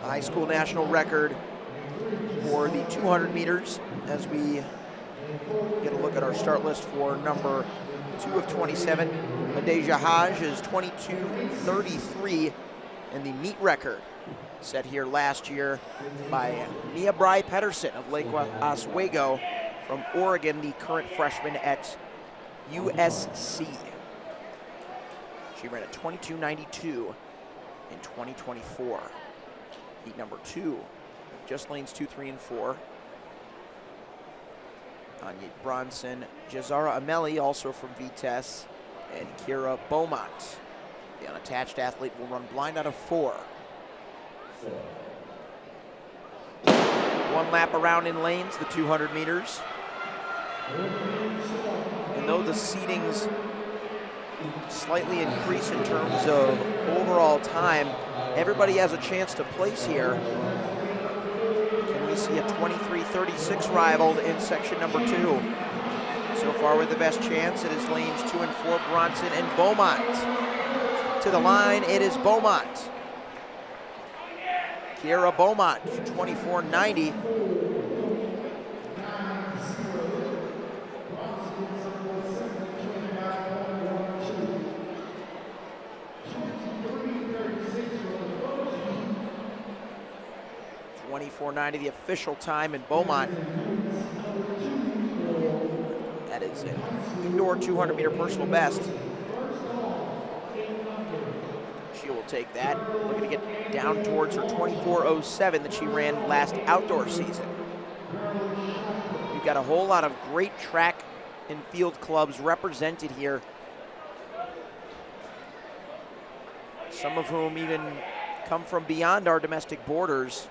high school national record for the 200 meters as we get a look at our start list for number 2 of 27. Nadeja Haj is 22:33, and the meet record set here last year by Mia Bry Pedersen of Lake Oswego from Oregon, the current freshman at USC. She ran a 22:92 in 2024. Heat number 2, just lanes 2, 3, and 4. Anya Bronson, Jazara Ameli, also from Vitesse, and Kira Beaumont. The unattached athlete will run blind out of 4. One lap around in lanes, the 200 meters. And though the seedings slightly increase in terms of overall time, everybody has a chance to place here. Can we see a 23:36 rivaled in section number 2? So far with the best chance, it is lanes 2 and 4, Bronson and Beaumont. To the line, it is Beaumont. Kiera Beaumont, 24:90. .24:90, the official time in Beaumont. That is an indoor 200-meter personal best. She will take that. Looking to get down towards her 24:07 that she ran last outdoor season. You've got a whole lot of great track and field clubs represented here. Some of whom even come from beyond our domestic borders.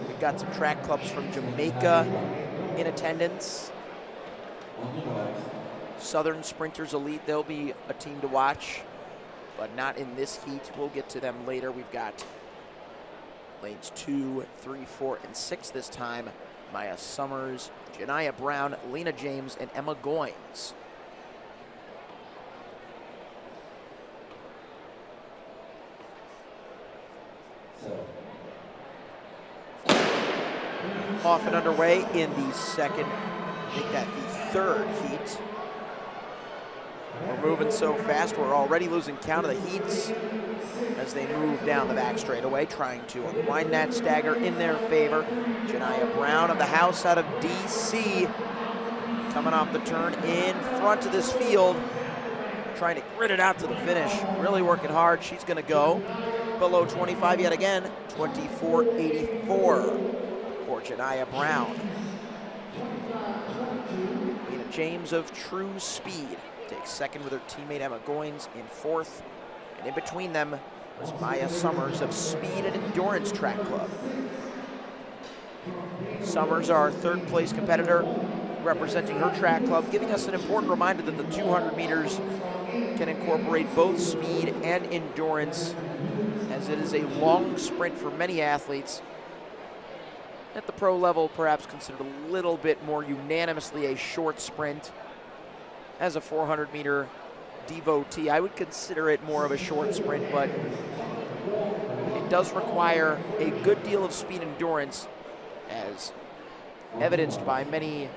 We've got some track clubs from Jamaica in attendance. Southern Sprinters Elite, they'll be a team to watch, but not in this heat. We'll get to them later. We've got lanes 2, 3, 4, and 6 this time. Maya Summers, Janiyah Brown, Lena James, and Emma Goins. Off and underway in the second, I think that the third heat. We're moving so fast, we're already losing count of the heats as they move down the back straightaway, trying to unwind that stagger in their favor. Janiyah Brown of the house out of DC, coming off the turn in front of this field, trying to grit it out to the finish, really working hard. She's gonna go below 25 yet again, 24:84 for Janiyah Brown. Lena James of True Speed takes second with her teammate Emma Goins in 4th. And in between them was Maya Summers of Speed and Endurance Track Club. Summers, our 3rd place competitor, representing her track club, giving us an important reminder that the 200 meters can incorporate both speed and endurance, as it is a long sprint for many athletes. At the pro level, perhaps considered a little bit more unanimously a short sprint. As a 400-meter devotee, I would consider it more of a short sprint, but it does require a good deal of speed endurance, as evidenced by many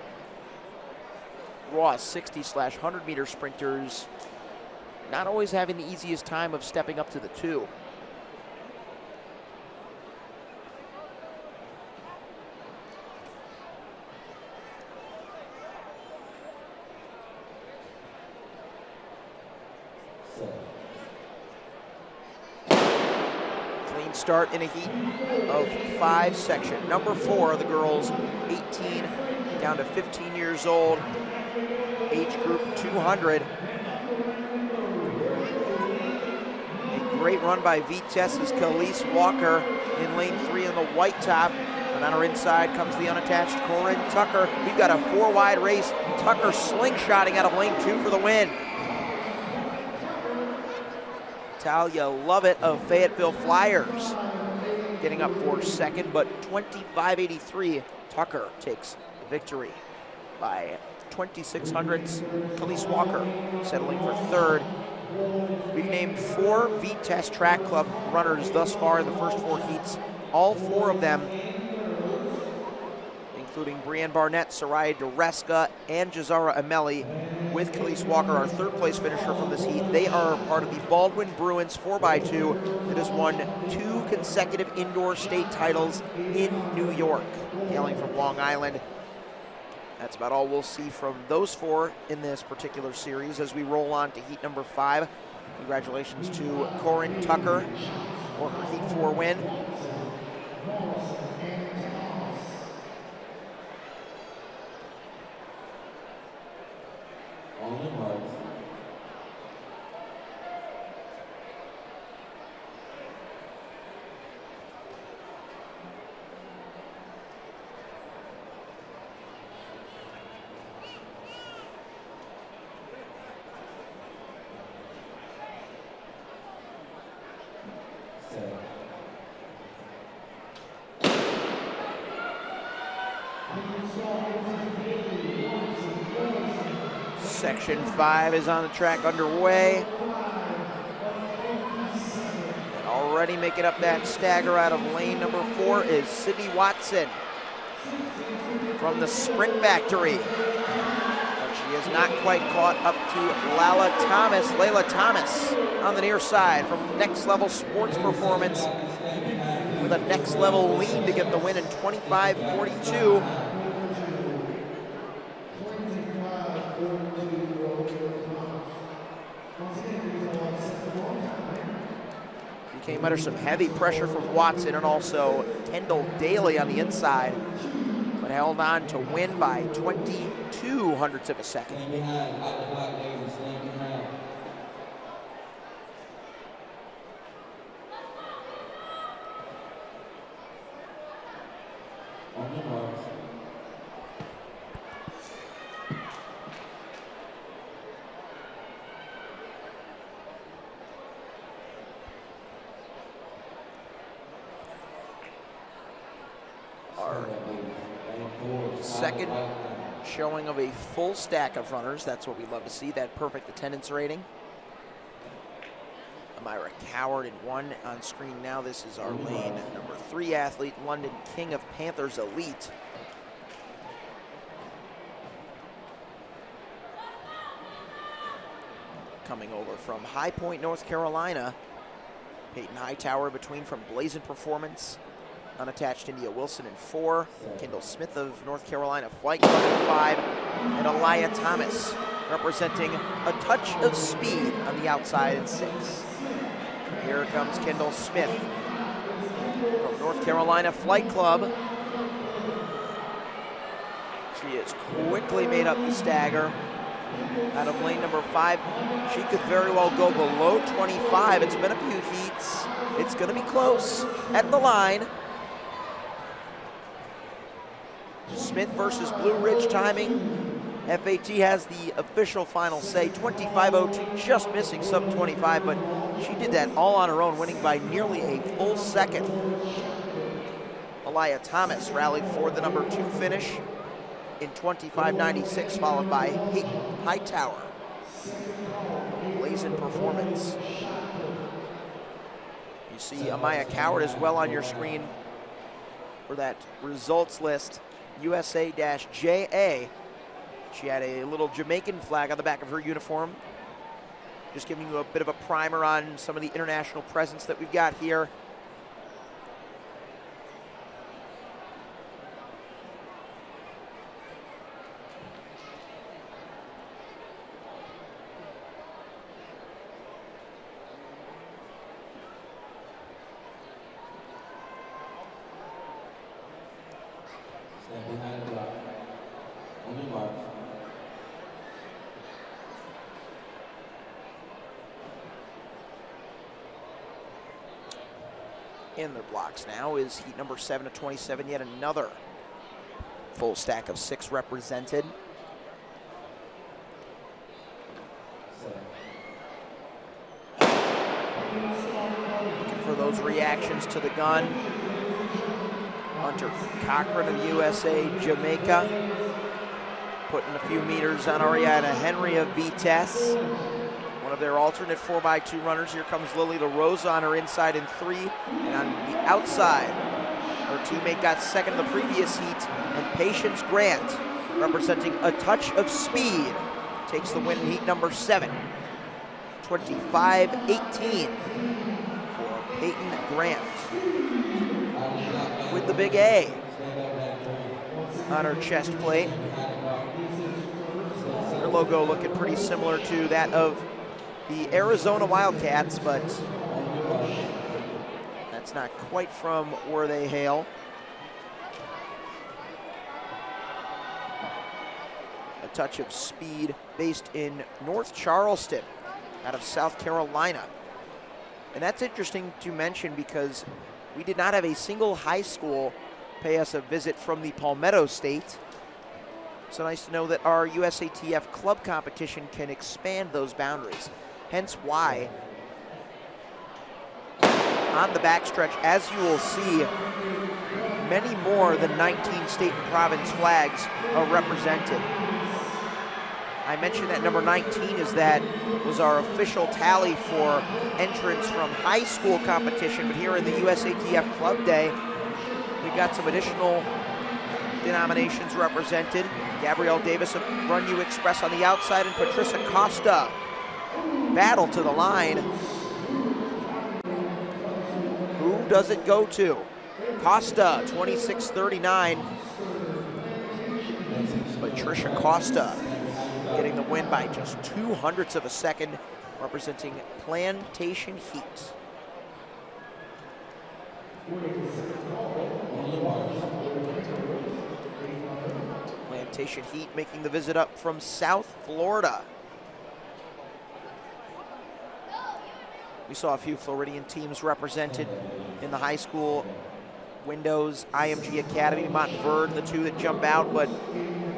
raw 60/100-meter sprinters not always having the easiest time of stepping up to the 2. Clean start in a heat of 5 section. Number 4, the girls 18 down to 15 years old, age group 200. A great run by Vitesse's Khalees Walker in lane 3 in the white top. And on her inside comes the unattached Corinne Tucker. We've got a 4-wide race. Tucker slingshotting out of lane 2 for the win. Talia Lovett of Fayetteville Flyers getting up for second, but 25:83, Tucker takes the victory by 26 hundredths. Khalees Walker settling for third. We've named 4 Vitesse Track Club runners thus far in the first 4 heats. All 4 of them, including Brienne Barnett, Soraya Dureska, and Jazara Ameli, with Khalees Walker, our 3rd place finisher from this heat. They are part of the Baldwin Bruins 4x2 that has won 2 consecutive indoor state titles in New York, hailing from Long Island. That's about all we'll see from those 4 in this particular series as we roll on to heat number 5. Congratulations to Corin Tucker for her heat 4 win. Section 5 is on the track underway. And already making up that stagger out of lane number 4 is Sydney Watson from the Sprint Factory. But she has not quite caught up to Layla Thomas on the near side from Next Level Sports Performance with a next level lean to get the win in 25:42. Came under some heavy pressure from Watson and also Kendall Daly on the inside, but held on to win by 22 hundredths of a second. Second showing of a full stack of runners. That's what we love to see, that perfect attendance rating. Amira Coward in 1 on screen now. This is our lane number 3 athlete, London King of Panthers Elite. Coming over from High Point, North Carolina, Peyton Hightower between from Blazin' Performance. Unattached India Wilson in 4, Kendall Smith of North Carolina Flight Club in 5, and Aliyah Thomas representing a touch of speed on the outside in 6. Here comes Kendall Smith from North Carolina Flight Club. She has quickly made up the stagger out of lane number 5. She could very well go below 25. It's been a few heats. It's going to be close at the line. Smith versus Blue Ridge timing. FAT has the official final say. 25:02, just missing sub 25, but she did that all on her own, winning by nearly a full second. Aliyah Thomas rallied for the number 2 finish in 25:96, followed by Peyton Hightower. Blazin' Performance. You see Amaya Coward as well on your screen for that results list. USA-JA. She had a little Jamaican flag on the back of her uniform. Just giving you a bit of a primer on some of the international presence that we've got here. Behind the block. On your mark. In their blocks now is heat number 7 of 27, yet another full stack of 6 represented. Looking for those reactions to the gun. Hunter Cochran of USA Jamaica, putting a few meters on Ariana Henry of Vitesse. one of their alternate 4x2 runners. Here comes Lily LaRosa on her inside in 3, and on the outside, her teammate got second in the previous heat, and Patience Grant, representing A Touch of Speed, takes the win in heat number 7. 25-18 for Peyton Grant, with the big A on her chest plate. Her logo looking pretty similar to that of the Arizona Wildcats, but that's not quite from where they hail. A Touch of Speed, based in North Charleston, out of South Carolina. And that's interesting to mention because we did not have a single high school pay us a visit from the Palmetto State. So nice to know that our USATF club competition can expand those boundaries. Hence why, on the backstretch, as you will see, many more than 19 state and province flags are represented. I mentioned that number 19 was our official tally for entrants from high school competition, but here in the USATF Club Day, we've got some additional denominations represented. Gabrielle Davis of Run U Express on the outside, and Patricia Costa battle to the line. Who does it go to? Costa, 26:39. Patricia Costa getting the win by just 0.02 of a second, representing Plantation Heat. Plantation Heat making the visit up from South Florida. We saw a few Floridian teams represented in the high school windows. IMG Academy, Montverde, the two that jump out, but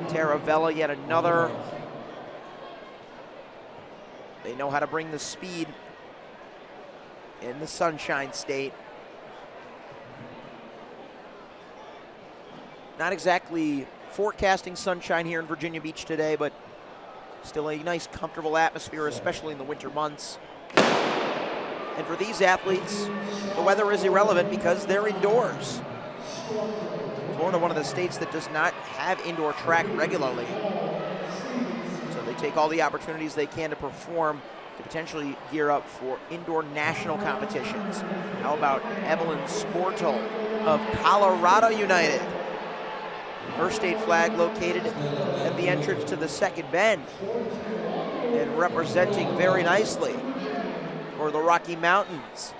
Taravella, yet another. They know how to bring the speed in the Sunshine State. Not exactly forecasting sunshine here in Virginia Beach today, but still a nice, comfortable atmosphere, especially in the winter months. And for these athletes, the weather is irrelevant because they're indoors. Florida, one of the states that does not have indoor track regularly. So they take all the opportunities they can to perform, to potentially gear up for indoor national competitions. How about Evelyn Sportle of Colorado United? Her state flag located at the entrance to the second bend, and representing very nicely for the Rocky Mountains.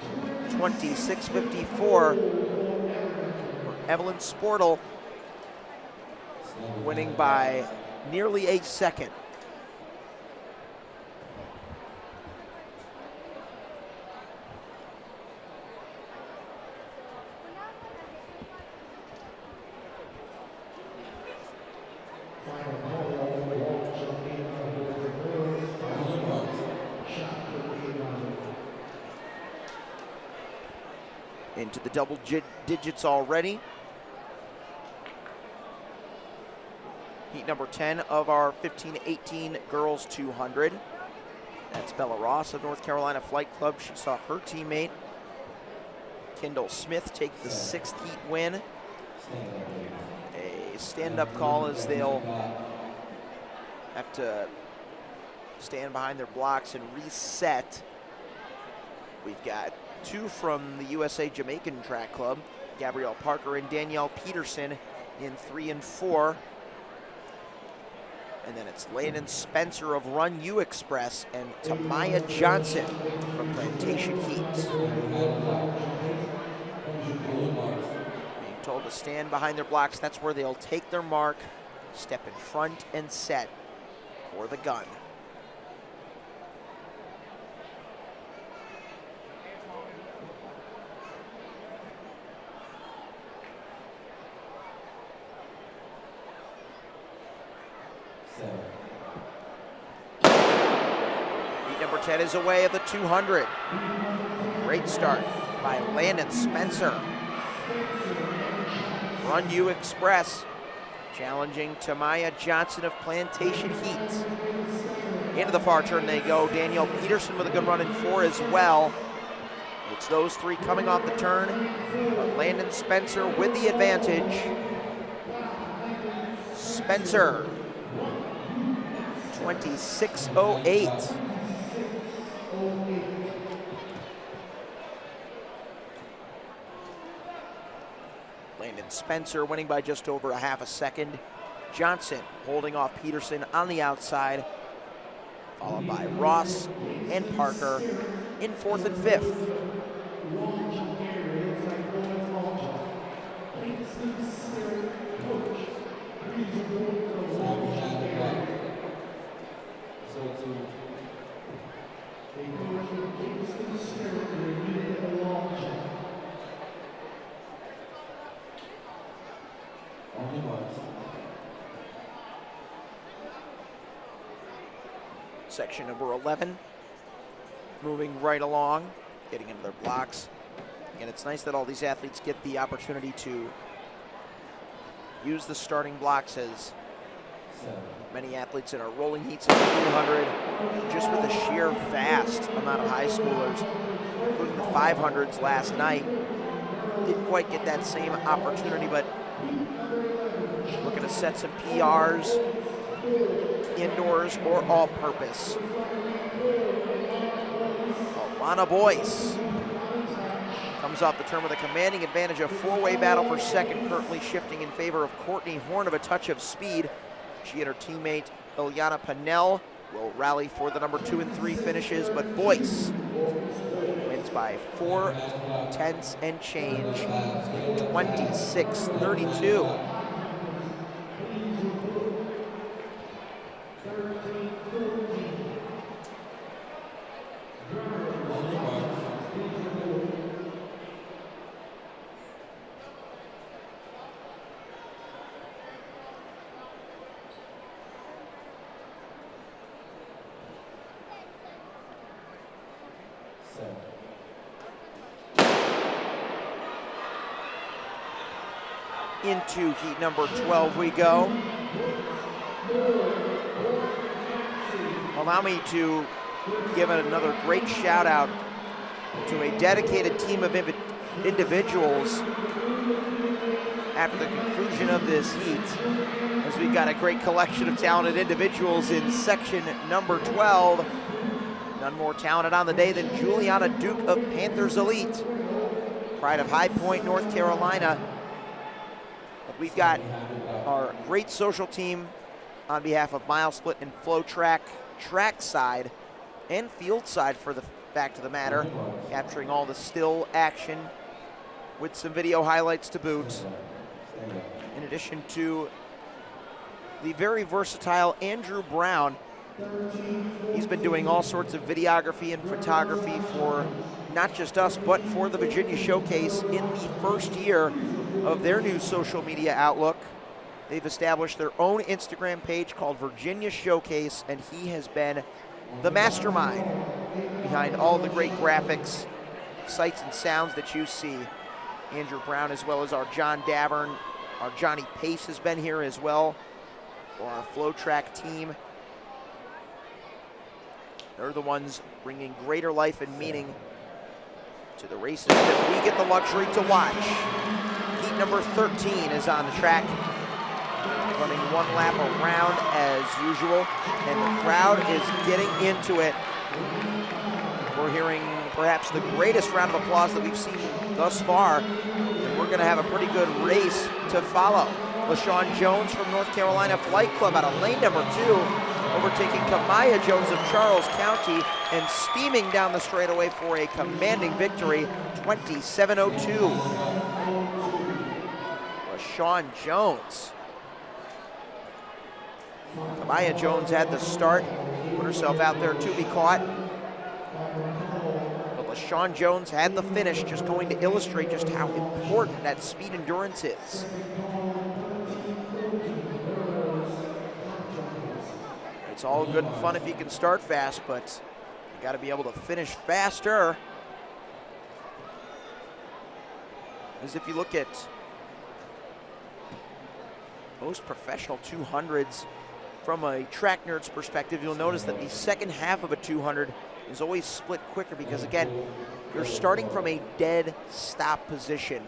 26:54 for Evelyn Sportle, winning by nearly a second. Into the double digits already. Heat number 10 of our 15-18 girls 200. That's Bella Ross of North Carolina Flight Club. She saw her teammate Kendall Smith take the 6th heat win. A stand-up call as they'll have to stand behind their blocks and reset. We've got two from the USA Jamaican Track Club, Gabrielle Parker and Danielle Peterson in 3 and 4. And then it's Landon Spencer of Run U Express and Tamaya Johnson from Plantation Heat. Being told to stand behind their blocks, that's where they'll take their mark, step in front and set for the gun. Heat number 10 is away at the 200. Great start by Landon Spencer. Run U Express challenging Tamaya Johnson of Plantation Heat. Into the far turn they go. Danielle Peterson with a good run in 4 as well. It's those 3 coming off the turn. But Landon Spencer with the advantage. Spencer, 26.08. Landon Spencer winning by just over a half a second. Johnson holding off Peterson on the outside, followed by Ross and Parker in 4th and 5th. Section number 11, moving right along, getting into their blocks. And it's nice that all these athletes get the opportunity to use the starting blocks, as many athletes in our rolling heats of 200, just with the sheer vast amount of high schoolers, including the 500s last night, didn't quite get that same opportunity, but looking to set some PRs, indoors or all-purpose. Alana Boyce comes off the turn with a commanding advantage. A 4-way battle for second, currently shifting in favor of Courtney Horn of a touch of speed. She and her teammate Ilyana Pinnell will rally for the number 2 and 3 finishes, but Boyce wins by 4 tenths and change, 26.32. Into heat number 12 we go. Allow me to give another great shout out to a dedicated team of individuals after the conclusion of this heat, as we've got a great collection of talented individuals in section number 12. None more talented on the day than Juliana Duke of Panthers Elite, pride of High Point, North Carolina. We've got our great social team on behalf of Mile Split and FloTrack, track side and field side for the fact of the matter, capturing all the still action with some video highlights to boot. In addition to the very versatile Andrew Brown. He's been doing all sorts of videography and photography for not just us, but for the Virginia Showcase in the first year of their new social media outlook. They've established their own Instagram page called Virginia Showcase, and he has been the mastermind behind all the great graphics, sights, and sounds that you see. Andrew Brown, as well as our John Davern, our Johnny Pace has been here as well for our FloTrack team. They're the ones bringing greater life and meaning to the races that we get the luxury to watch. Heat number 13 is on the track, running one lap around as usual, and the crowd is getting into it. We're hearing perhaps the greatest round of applause that we've seen thus far, and we're gonna have a pretty good race to follow. LaShawn Jones from North Carolina Flight Club out of lane number 2, overtaking Kamaya Jones of Charles County and steaming down the straightaway for a commanding victory, 27:02. LaShawn Jones. Kamaya Jones had the start, put herself out there to be caught. But LaShawn Jones had the finish, just going to illustrate just how important that speed endurance is. It's all good and fun if you can start fast, but you got to be able to finish faster. As if you look at most professional 200s, from a track nerd's perspective, you'll notice that the second half of a 200 is always split quicker because, again, you're starting from a dead stop position.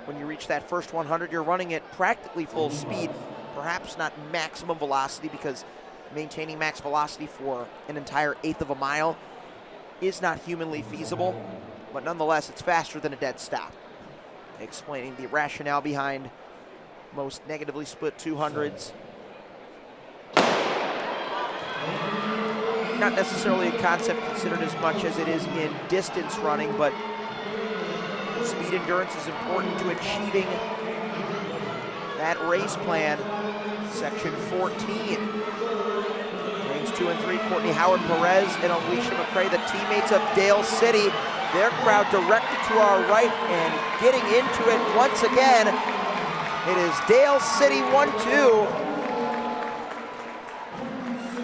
When you reach that first 100, you're running at practically full speed, perhaps not maximum velocity, because maintaining max velocity for an entire eighth of a mile is not humanly feasible, but nonetheless, it's faster than a dead stop. Explaining the rationale behind most negatively split 200s. Not necessarily a concept considered as much as it is in distance running, but speed endurance is important to achieving that race plan. Section 14. Lanes 2 and 3, Courtney Howard-Perez and Alicia McRae, the teammates of Dale City. Their crowd directed to our right and getting into it once again. It is Dale City 1-2.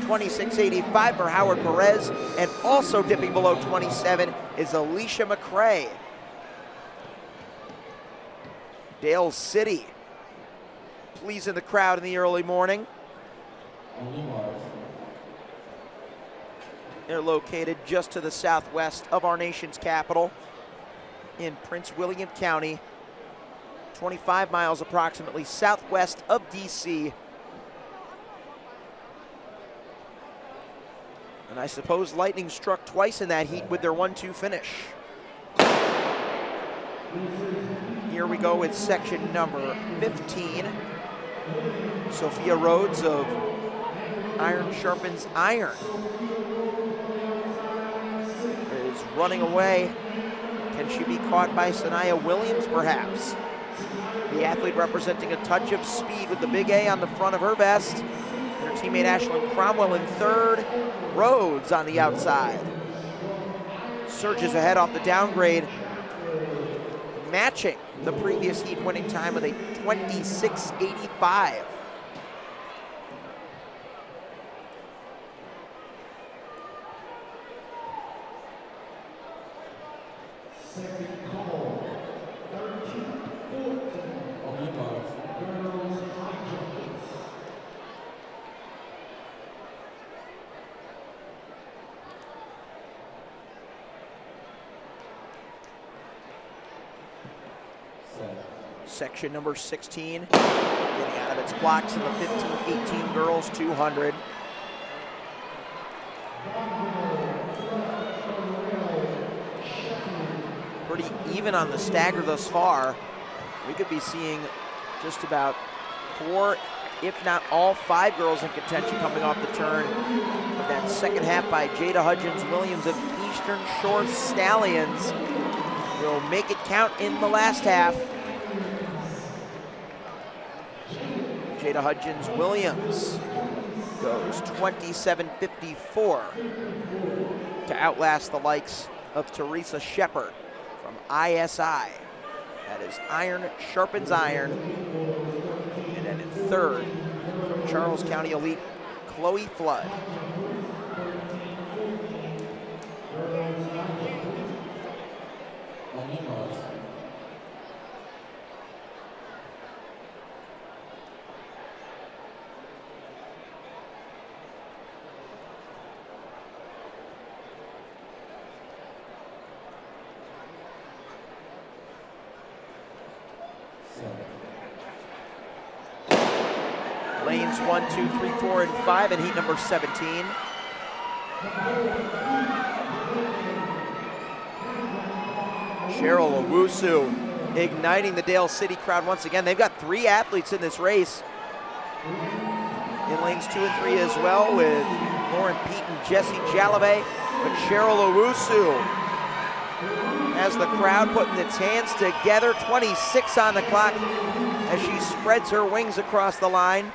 26.85 for Howard-Perez, and also dipping below 27 is Alicia McRae. Dale City pleasing the crowd in the early morning. They're located just to the southwest of our nation's capital in Prince William County, 25 miles approximately southwest of DC. And I suppose lightning struck twice in that heat with their 1-2 finish. Here we go with section number 15. Sophia Rhodes of Iron Sharpens Iron is running away. Can she be caught by Sanaya Williams, perhaps? The athlete representing a touch of speed with the big A on the front of her vest. And her teammate Ashlyn Cromwell in third. Rhodes on the outside. Surges ahead off the downgrade, matching the previous heat winning time with a 26.85. Section number 16, getting out of its blocks in the 15-18 girls 200. Pretty even on the stagger thus far. We could be seeing just about 4, if not all 5 girls in contention coming off the turn. But that second half by Jada Hudgens-Williams of Eastern Shore Stallions will make it count in the last half. Jada Hudgens-Williams goes 27.54 to outlast the likes of Teresa Shepard from ISI. That is Iron Sharpens Iron. And then in third, from Charles County Elite, Chloe Flood. Lanes 1, 2, 3, 4, and 5 in heat number 17. Cheryl Owusu igniting the Dale City crowd once again. They've got 3 athletes in this race. In lanes 2 and 3 as well, with Lauren Pete and Jessie Jalabay. But Cheryl Owusu has the crowd putting its hands together. 26 on the clock as she spreads her wings across the line.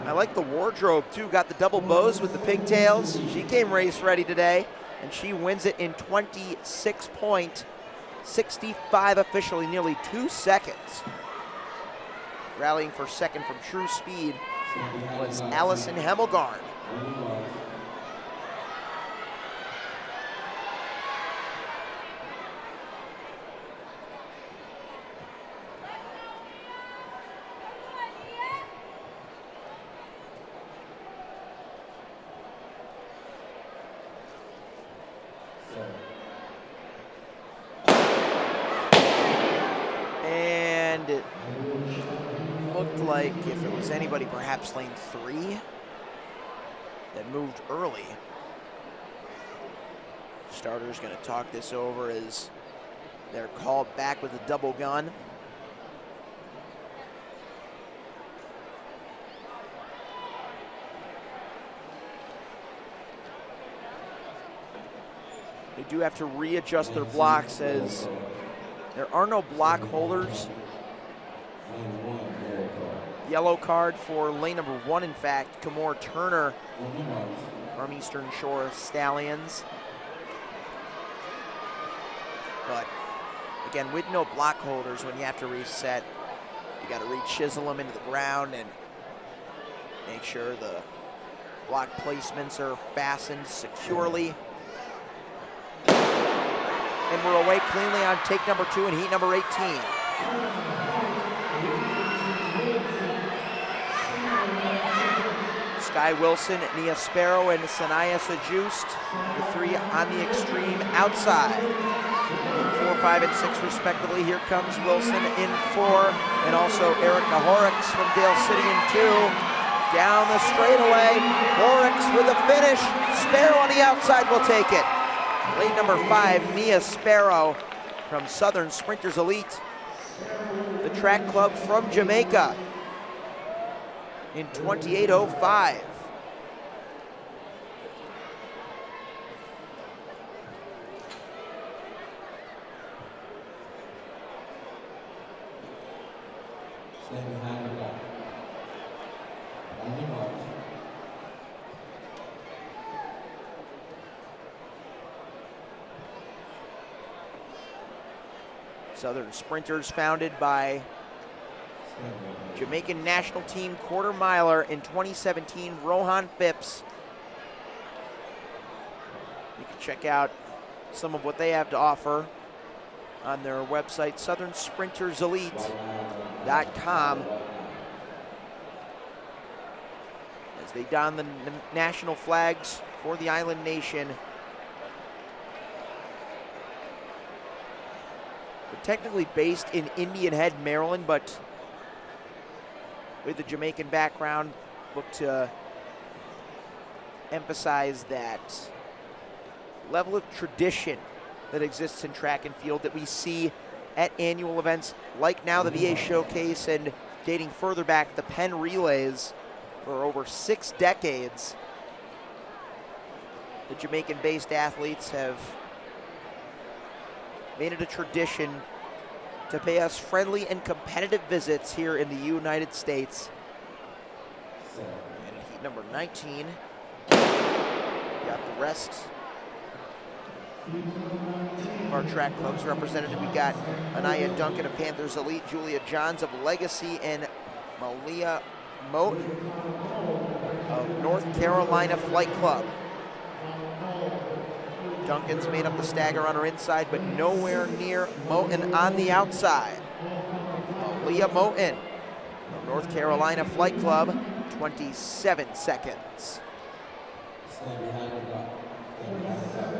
I like the wardrobe too, got the double bows with the pigtails. She came race ready today, and she wins it in 26.65 officially, nearly 2 seconds. Rallying for second from True Speed was Allison Hemmelgarn. And it looked like if it was anybody, perhaps lane 3 that moved early. Starter's going to talk this over as they're called back with a double gun. They do have to readjust their blocks as there are no block holders. Yellow card for lane number 1, in fact, Kamor Turner from Eastern Shore Stallions. But again, with no block holders, when you have to reset, you got to re-chisel them into the ground and make sure the block placements are fastened securely. And we're away cleanly on take number 2 in heat number 18. Sky Wilson, Nia Sparrow, and Sanaya Sajust, the 3 on the extreme outside. 4, 5, and 6 respectively. Here comes Wilson in 4, and also Erica Horrocks from Dale City in 2. Down the straightaway, Horrocks with a finish. Sparrow on the outside will take it. Lane number 5, Nia Sparrow from Southern Sprinters Elite, the track club from Jamaica, in 28:05. Stand behind the back. On your mark. Southern Sprinters, founded by Jamaican national team quarter miler in 2017, Rohan Phipps. You can check out some of what they have to offer on their website, southernsprinterselite.com, as they don the national flags for the island nation. They're technically based in Indian Head, Maryland, but with the Jamaican background, look to emphasize that level of tradition that exists in track and field that we see at annual events like now the VA Showcase, and dating further back, the Penn Relays. For over 6 decades, the Jamaican-based athletes have made it a tradition to pay us friendly and competitive visits here in the United States. And in heat number 19, got the rest of our track clubs represented. We got Anaya Duncan of Panthers Elite, Julia Johns of Legacy, and Malia Moten of North Carolina Flight Club. Duncan's made up the stagger on her inside, but nowhere near Moten on the outside. Leah Moten from North Carolina Flight Club, 27 seconds. Stand behind the back. Stand behind the back.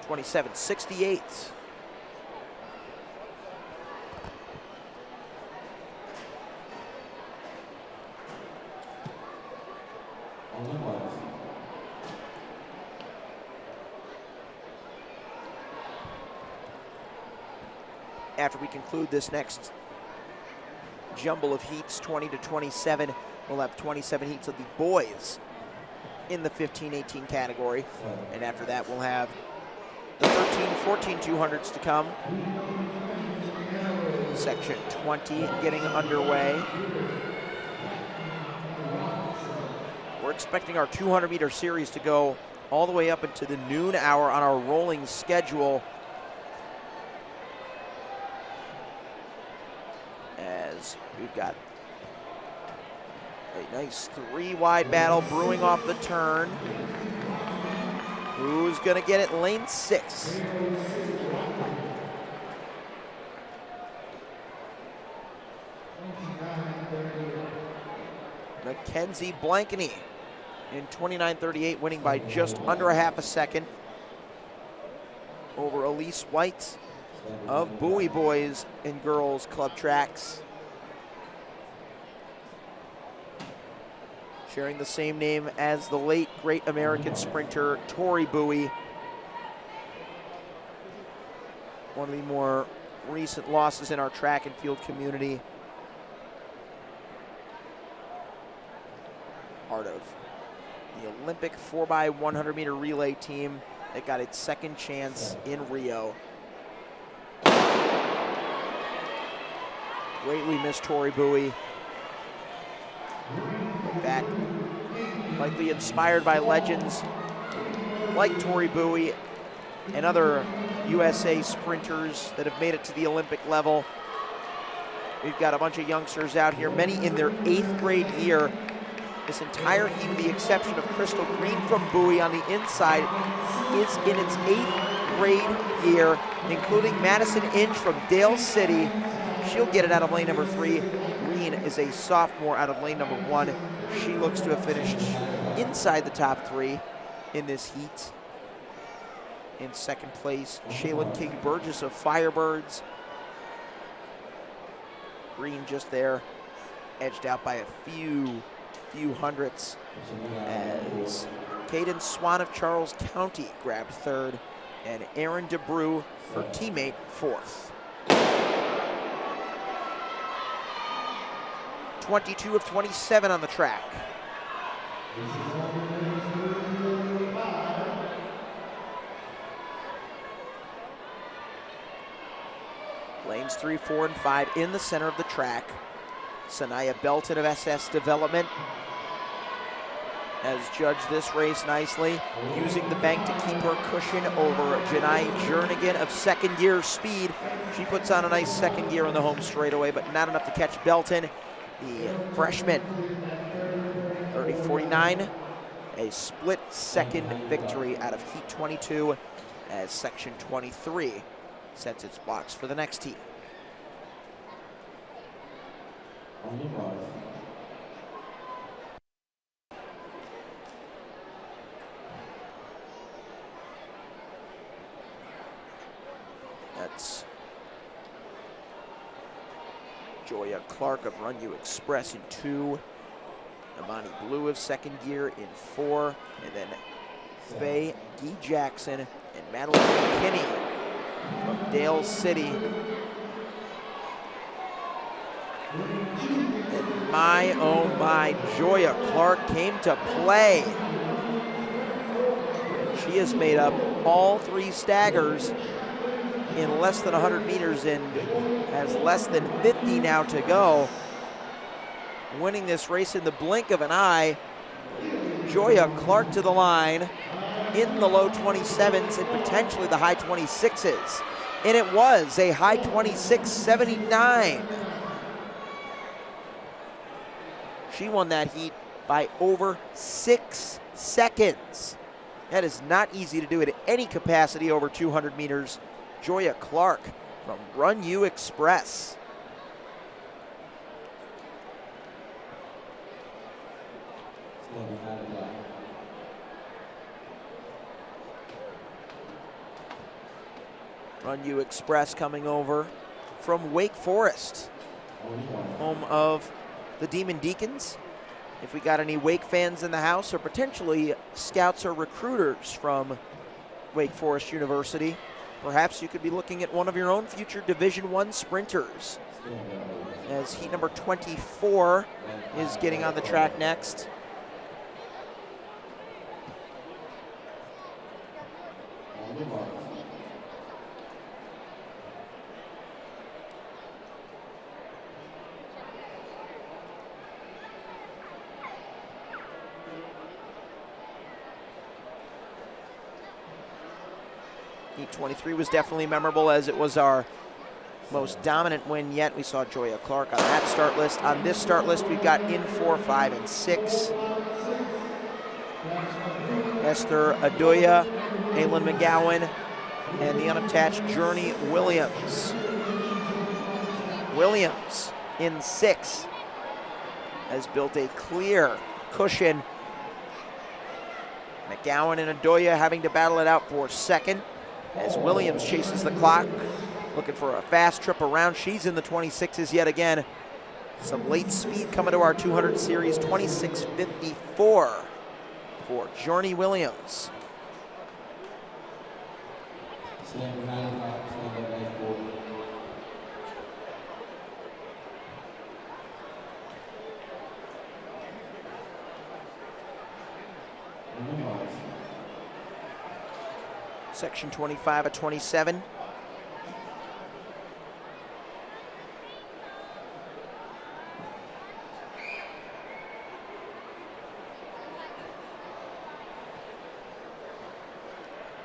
27:68. On your mark. After we conclude this next jumble of heats, 20 to 27, we'll have 27 heats of the boys in the 15-18 category. And after that, we'll have the 13-14 200s to come. Section 20 getting underway. We're expecting our 200-meter series to go all the way up into the noon hour on our rolling schedule, as we've got a nice 3-wide battle brewing off the turn. Who's gonna get it? Lane 6. Mackenzie Blankeny in 29:38, winning by just under a half a second over Elise White of Bowie Boys and Girls Club Tracks. Sharing the same name as the late great American sprinter Tori Bowie. One of the more recent losses in our track and field community. Part of the Olympic 4x100 meter relay team that got its second chance in Rio. Greatly missed Tori Bowie. Back, likely inspired by legends like Tori Bowie and other USA sprinters that have made it to the Olympic level. We've got a bunch of youngsters out here, many in their 8th grade year. This entire heat, with the exception of Crystal Green from Bowie on the inside, is in its 8th grade year, including Madison Inch from Dale City. She'll get it out of lane number 3. Green is a sophomore out of lane number 1. She looks to have finished inside the top 3 in this heat. In second place, Shaylin King Burgess of Firebirds. Green just there, edged out by a few hundredths, as Caden Swan of Charles County grabbed 3rd, and Aaron DeBrew, her teammate, 4th. 22 of 27 on the track. Lanes 3, 4, and 5 in the center of the track. Sanaya Belton of SS Development has judged this race nicely, using the bank to keep her cushion over Janai Jernigan of Second Gear Speed. She puts on a nice second gear on the home straightaway, but not enough to catch Belton, the freshman. 30:49, a split second victory out of Heat 22 as Section 23 sets its blocks for the next heat. That's Joya Clark of Run You Express in 2, Amani Blue of Second Gear in 4, and then Faye Gee Jackson and Madeline McKinney from Dale City. And my, oh my, Joya Clark came to play. She has made up all 3 staggers in less than 100 meters and has less than 50 now to go. Winning this race in the blink of an eye. Joya Clark to the line in the low 27s and potentially the high 26s. And it was a high 26.79. She won that heat by over 6 seconds. That is not easy to do at any capacity over 200 meters. Joya Clark from Run You Express. Run You Express coming over from Wake Forest, home of the Demon Deacons. If we got any Wake fans in the house, or potentially scouts or recruiters from Wake Forest University, perhaps you could be looking at one of your own future Division I sprinters, as heat number 24 is getting on the track next. Heat 23 was definitely memorable, as it was our most dominant win yet. We saw Joya Clark on that start list. On this start list, we've got in 4, 5, and 6. Esther Adoya, Aylin McGowan, and the unattached Journey Williams. Williams in 6 has built a clear cushion McGowan and Adoya having to battle it out for second as Williams chases the clock, looking for a fast trip around. She's in the 26s yet again. Some late speed coming to our 200 series, 26.54 for Jorny Williams. Stand behind the clock, stand by right forward. Section 25 at 27.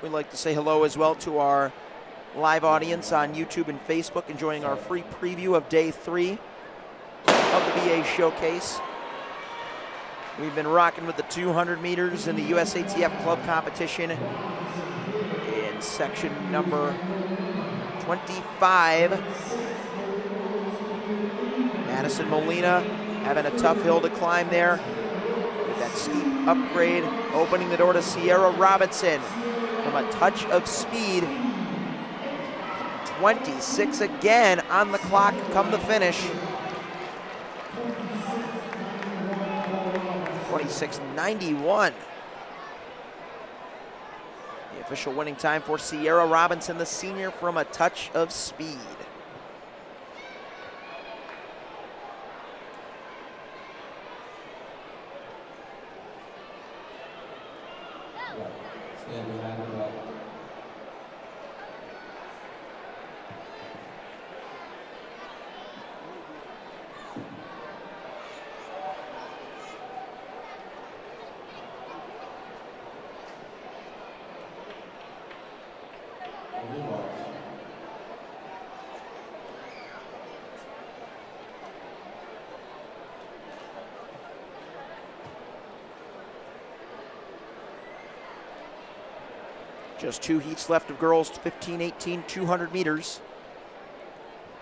We'd like to say hello as well to our live audience on YouTube and Facebook, enjoying our free preview of day 3 of the VA Showcase. We've been rocking with the 200 meters in the USATF club competition in section number 25. Madison Molina having a tough hill to climb there with that steep upgrade, opening the door to Sierra Robinson from a touch of speed. 26 again on the clock come the finish. 26.91. The official winning time for Sierra Robinson, the senior, from a touch of speed. Stand behind the clock. Just 2 heats left of girls 15-18 200 meters.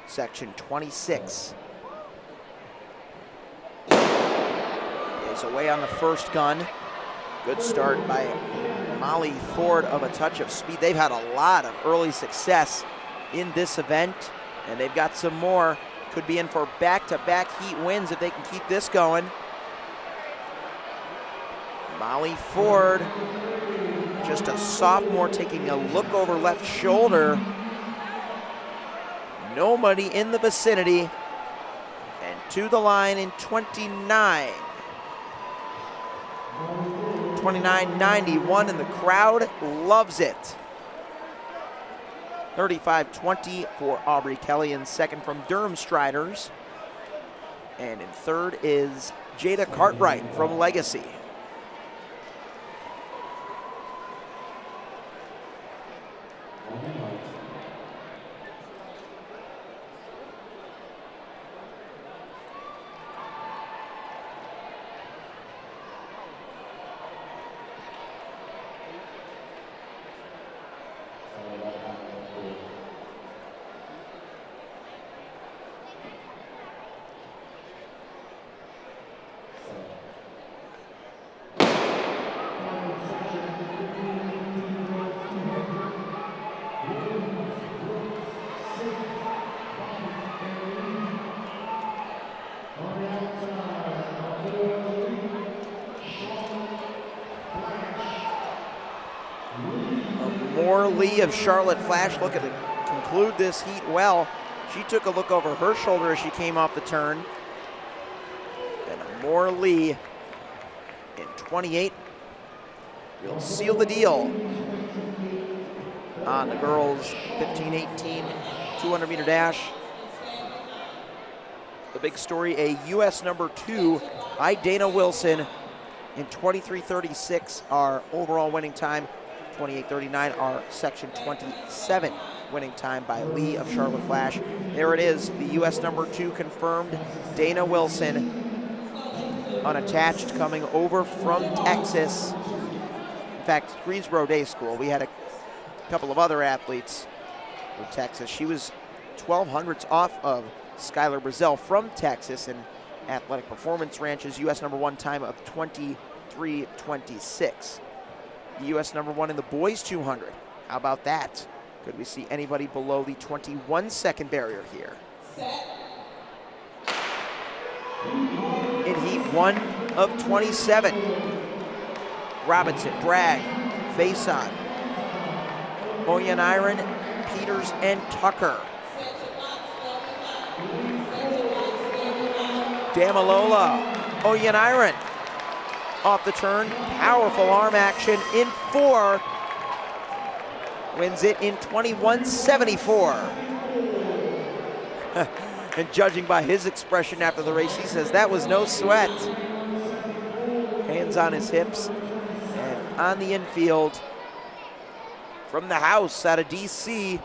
Section 26 is away on the first gun. Good start by Molly Ford of a touch of speed. They've had a lot of early success in this event, and they've got some more. Could be in for back-to-back heat wins if they can keep this going. Molly Ford, just a sophomore, taking a look over left shoulder. Nobody in the vicinity. And to the line in 29. 29.91, and the crowd loves it. 35.20 for Aubrey Kelly in second from Durham Striders. And in third is Jada Cartwright from Legacy. Lee of Charlotte Flash looking to conclude this heat well. She took a look over her shoulder as she came off the turn. And Moore Lee in 28 will seal the deal on the girls' 15-18 200-meter dash. The big story, a U.S. number 2 by Dana Wilson in 23:36, our overall winning time. 28:39, our section 27 winning time by Lee of Charlotte Flash. There it is, the U.S. number 2 confirmed. Dana Wilson, unattached, coming over from Texas. In fact, Greensboro Day School. We had a couple of other athletes from Texas. She was 1200ths off of Skylar Brazell from Texas in Athletic Performance Ranch's U.S. number 1 time of 23:26. the U.S. #1 in the boys 200. How about that? Could we see anybody below the 21-second barrier here? In heat 1 of 27. Robinson, Bragg, face-on. Oyeniran, Peters, and Tucker. Damalola, Oyeniran. Off the turn, powerful arm action in 4. Wins it in 21.74. And judging by his expression after the race, he says that was no sweat. Hands on his hips and on the infield from the house out of DC.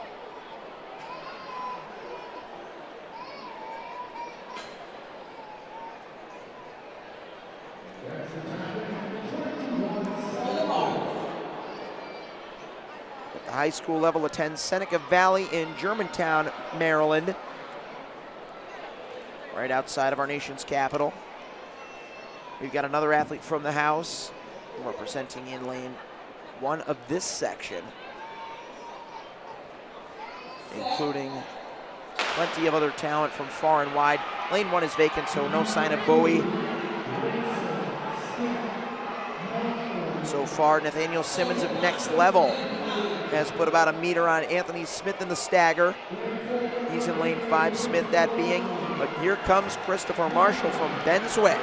At the high school level, attends Seneca Valley in Germantown, Maryland, right outside of our nation's capital. We've got another athlete from the house representing in lane 1 of this section, including plenty of other talent from far and wide. Lane 1 is vacant, so no sign of Bowie. So far, Nathaniel Simmons of Next Level has put about a meter on Anthony Smith in the stagger. He's in lane 5, Smith that being. But here comes Christopher Marshall from Benswick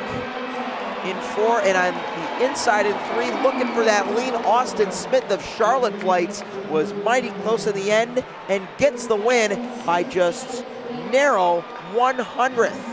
in 4, and on the inside in 3, looking for that lean. Austin Smith of Charlotte Flights was mighty close in the end and gets the win by just narrow 100th.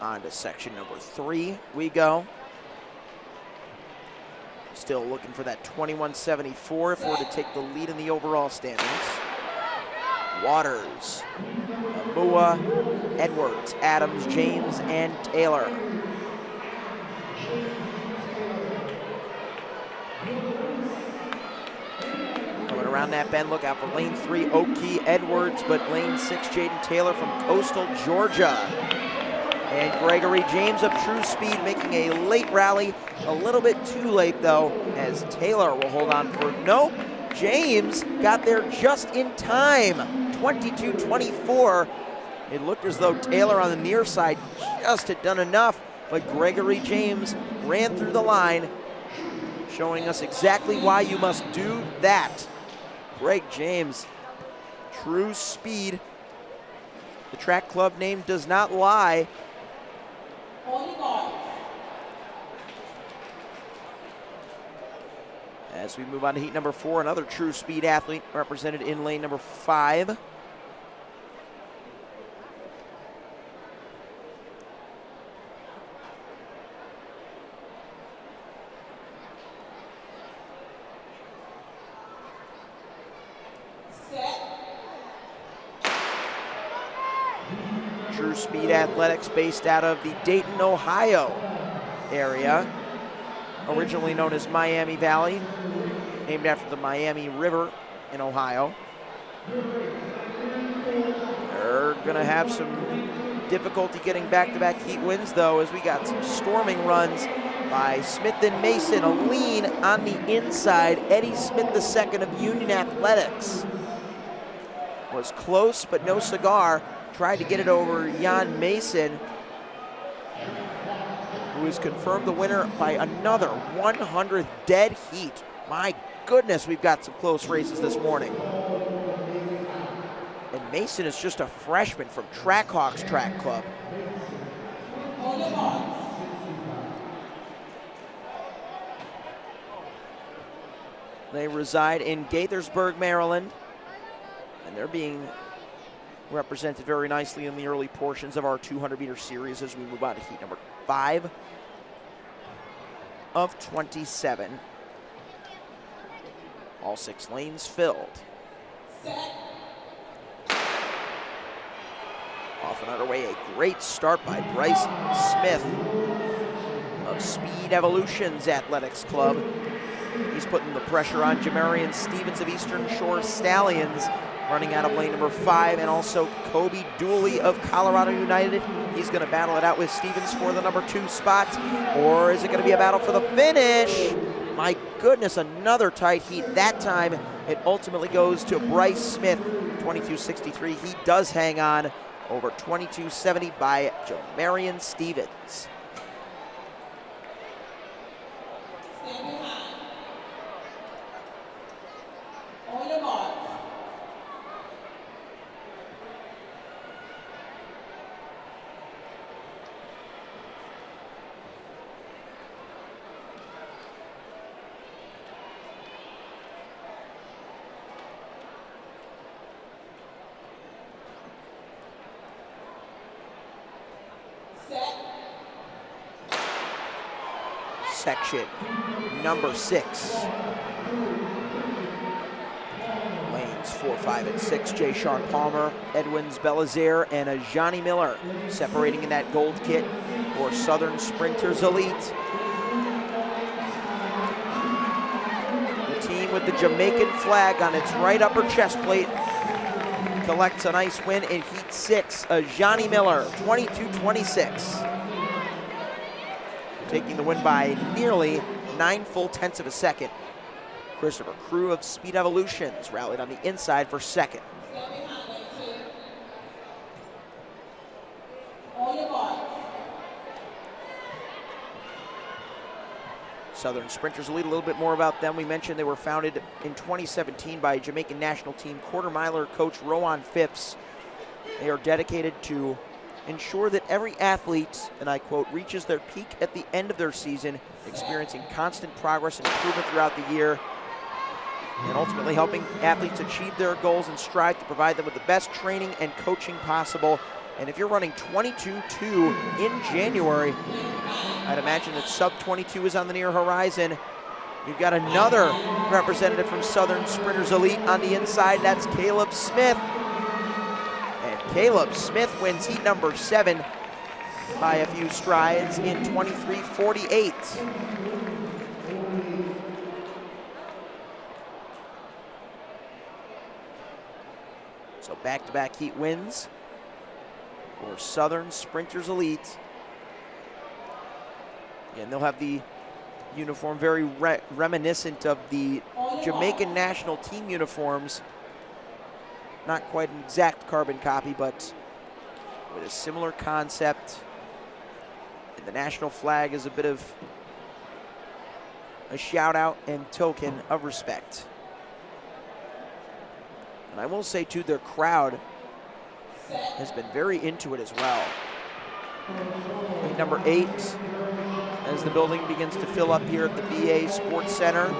On to section number 3 we go. Still looking for that 21.74 if we're to take the lead in the overall standings. Waters, Mua, Edwards, Adams, James, and Taylor. Coming around that bend, look out for lane 3, Oki, Edwards, but lane 6, Jaden Taylor from Coastal Georgia. And Gregory James of True Speed making a late rally, a little bit too late though, as Taylor will hold on for, nope, James got there just in time, 22.24. It looked as though Taylor on the near side just had done enough, but Gregory James ran through the line, showing us exactly why you must do that. Greg James, True Speed. The track club name does not lie. As we move on to heat number 4, another True Speed athlete represented in lane number 5. True Speed Athletics based out of the Dayton, Ohio area, originally known as Miami Valley, named after the Miami River in Ohio. They're gonna have some difficulty getting back-to-back heat wins though, as we got some storming runs by Smith and Mason, a lean on the inside. Eddie Smith II of Union Athletics was close, but no cigar. Tried to get it over Jan Mason, who is confirmed the winner by another 100th dead heat. My goodness, we've got some close races this morning. And Mason is just a freshman from Trackhawks Track Club. They reside in Gaithersburg, Maryland, and they're being represented very nicely in the early portions of our 200-meter series as we move on to heat number 5 of 27. All 6 lanes filled. Off and underway, a great start by Bryce Smith of Speed Evolutions Athletics Club. He's putting the pressure on Jamarian Stevens of Eastern Shore Stallions, running out of lane number 5, and also Kobe Dooley of Colorado United. He's going to battle it out with Stevens for the number 2 spot, or is it going to be a battle for the finish? My goodness, another tight heat. That time, it ultimately goes to Bryce Smith, 22.63. He does hang on over 22.70 by Jamarian Stevens. Section number 6. Lanes 4, 5, and 6. Jay Sean Palmer, Edwins Belizaire, and Johnny Miller separating in that gold kit for Southern Sprinters Elite. The team with the Jamaican flag on its right upper chest plate collects a nice win in Heat 6. Johnny Miller, 22.26. Taking the win by nearly 9 full tenths of a second. Christopher Crew of Speed Evolutions rallied on the inside for second. Southern Sprinters Elite, a little bit more about them. We mentioned they were founded in 2017 by Jamaican national team quarter miler coach Rowan Phipps. They are dedicated to ensure that every athlete, and I quote, reaches their peak at the end of their season, experiencing constant progress and improvement throughout the year, and ultimately helping athletes achieve their goals and strive to provide them with the best training and coaching possible. And if you're running 22.2 in January, I'd imagine that sub 22 is on the near horizon. You've got another representative from Southern Sprinters Elite on the inside. That's Caleb Smith. Caleb Smith wins heat number 7 by a few strides in 23.48. So back-to-back heat wins for Southern Sprinters Elite. Again, they'll have the uniform very reminiscent of the Jamaican national team uniforms. Not quite an exact carbon copy, but with a similar concept. And the national flag is a bit of a shout out and token of respect. And I will say too, their crowd has been very into it as well. Number 8, as the building begins to fill up here at the BA Sports Center.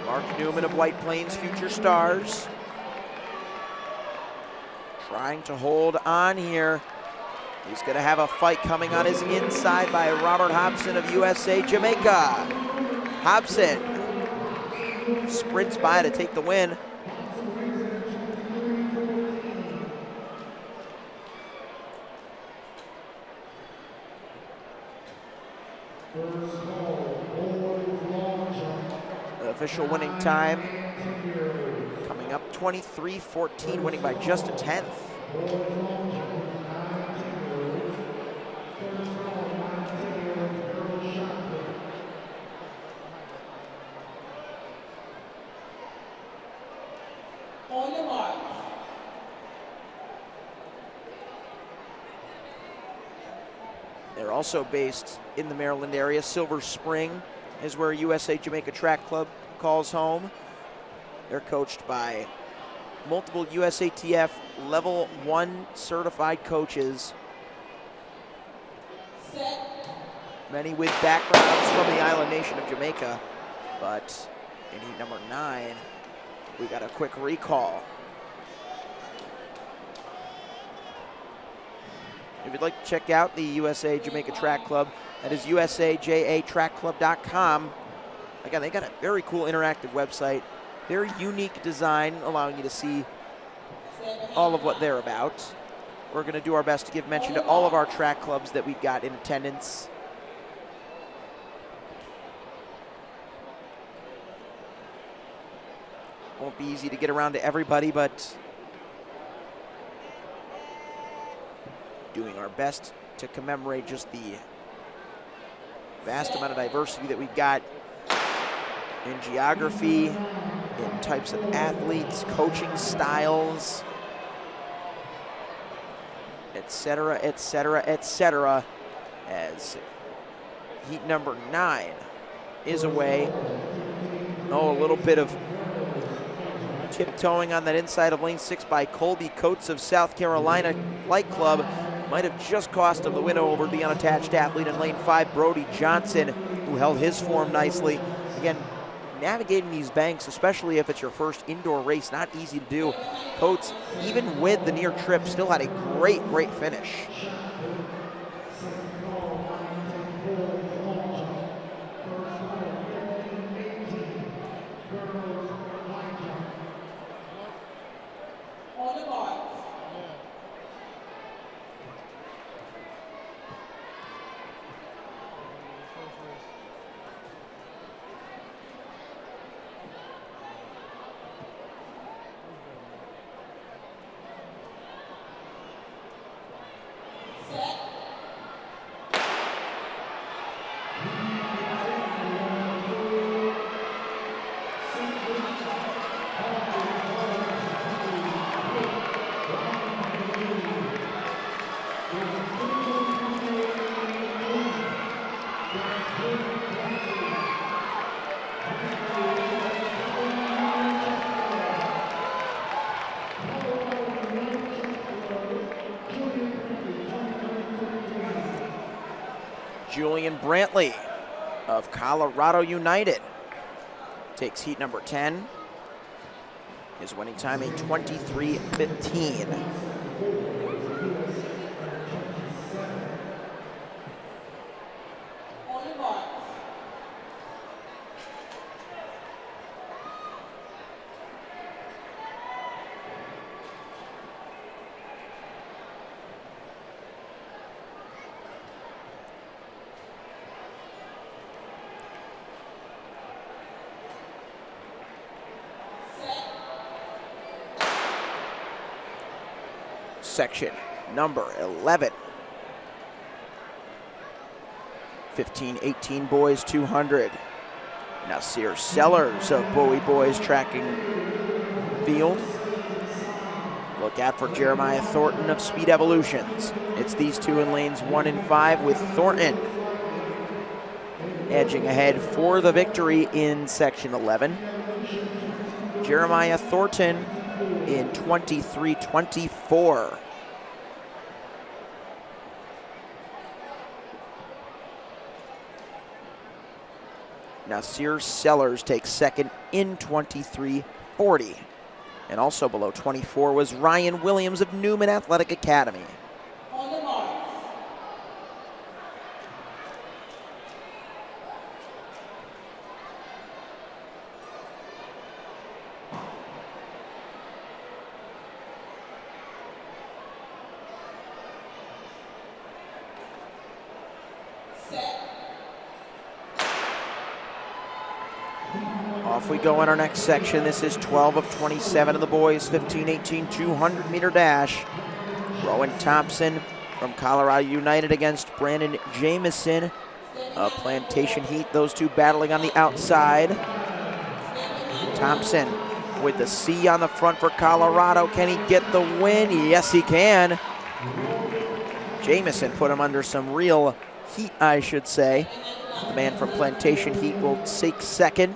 Mark Newman of White Plains Future Stars trying to hold on here. He's going to have a fight coming on his inside by Robert Hobson of USA Jamaica. Hobson sprints by to take the win. Official winning time coming up 23.14, winning by just a tenth. They're also based in the Maryland area. Silver Spring is where USA Jamaica Track Club calls home. They're coached by multiple USATF level 1 certified coaches. Many with backgrounds from the island nation of Jamaica. But in heat number 9, we got a quick recall. If you'd like to check out the USA Jamaica Track Club, that is usajatrackclub.com. Again, they got a very cool interactive website, very unique design, allowing you to see all of what they're about. We're going to do our best to give mention to all of our track clubs that we've got in attendance. Won't be easy to get around to everybody, but doing our best to commemorate just the vast amount of diversity that we've got in geography, in types of athletes, coaching styles, etc., etc., etc., as heat number 9 is away. Oh, a little bit of tiptoeing on that inside of lane 6 by Colby Coates of South Carolina Light Club. Might have just cost him the win over the unattached athlete in lane 5, Brody Johnson, who held his form nicely. Again, navigating these banks, especially if it's your first indoor race, not easy to do. Coates, even with the near trip, still had a great finish. Julian Brantley of Colorado United takes heat number 10. His winning time a 23:15. Section number 11. 15-18 boys 200. Nasir Sellers of Bowie Boys tracking field. Look out for Jeremiah Thornton of Speed Evolutions. It's these two in lanes 1 and 5, with Thornton edging ahead for the victory in section 11. Jeremiah Thornton in 23:24. Nasir Sellers takes second in 23:40. And also below 24 was Ryan Williams of Newman Athletic Academy. Off we go in our next section. This is 12 of 27 of the boys, 15-18 200-meter dash. Rowan Thompson from Colorado United against Brandon Jameson of Plantation Heat. Those two battling on the outside. Thompson with the C on the front for Colorado. Can he get the win? Yes, he can. Jameson put him under some real heat, I should say. The man from Plantation Heat will take second.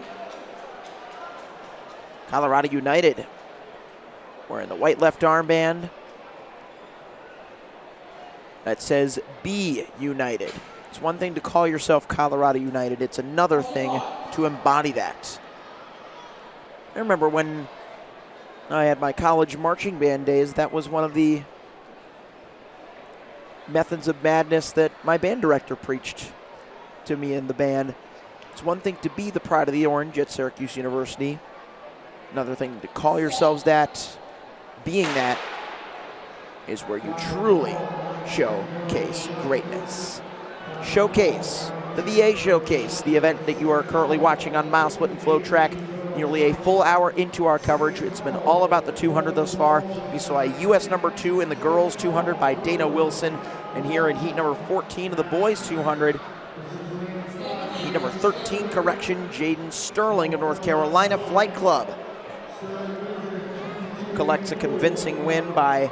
Colorado United wearing the white left armband that says B United. It's one thing to call yourself Colorado United. It's another thing to embody that. I remember when I had my college marching band days, that was one of the methods of madness that my band director preached to me in the band. It's one thing to be the pride of the orange at Syracuse University. Another thing to call yourselves that. Being that is where you truly showcase greatness. Showcase, the VA Showcase, the event that you are currently watching on MileSplit and FloTrack. Nearly a full hour into our coverage. It's been all about the 200 thus far. We saw a U.S. number 2 in the girls 200 by Dana Wilson. And here in heat number 14 of the boys 200, heat number 13, correction, Jaden Sterling of North Carolina Flight Club collects a convincing win by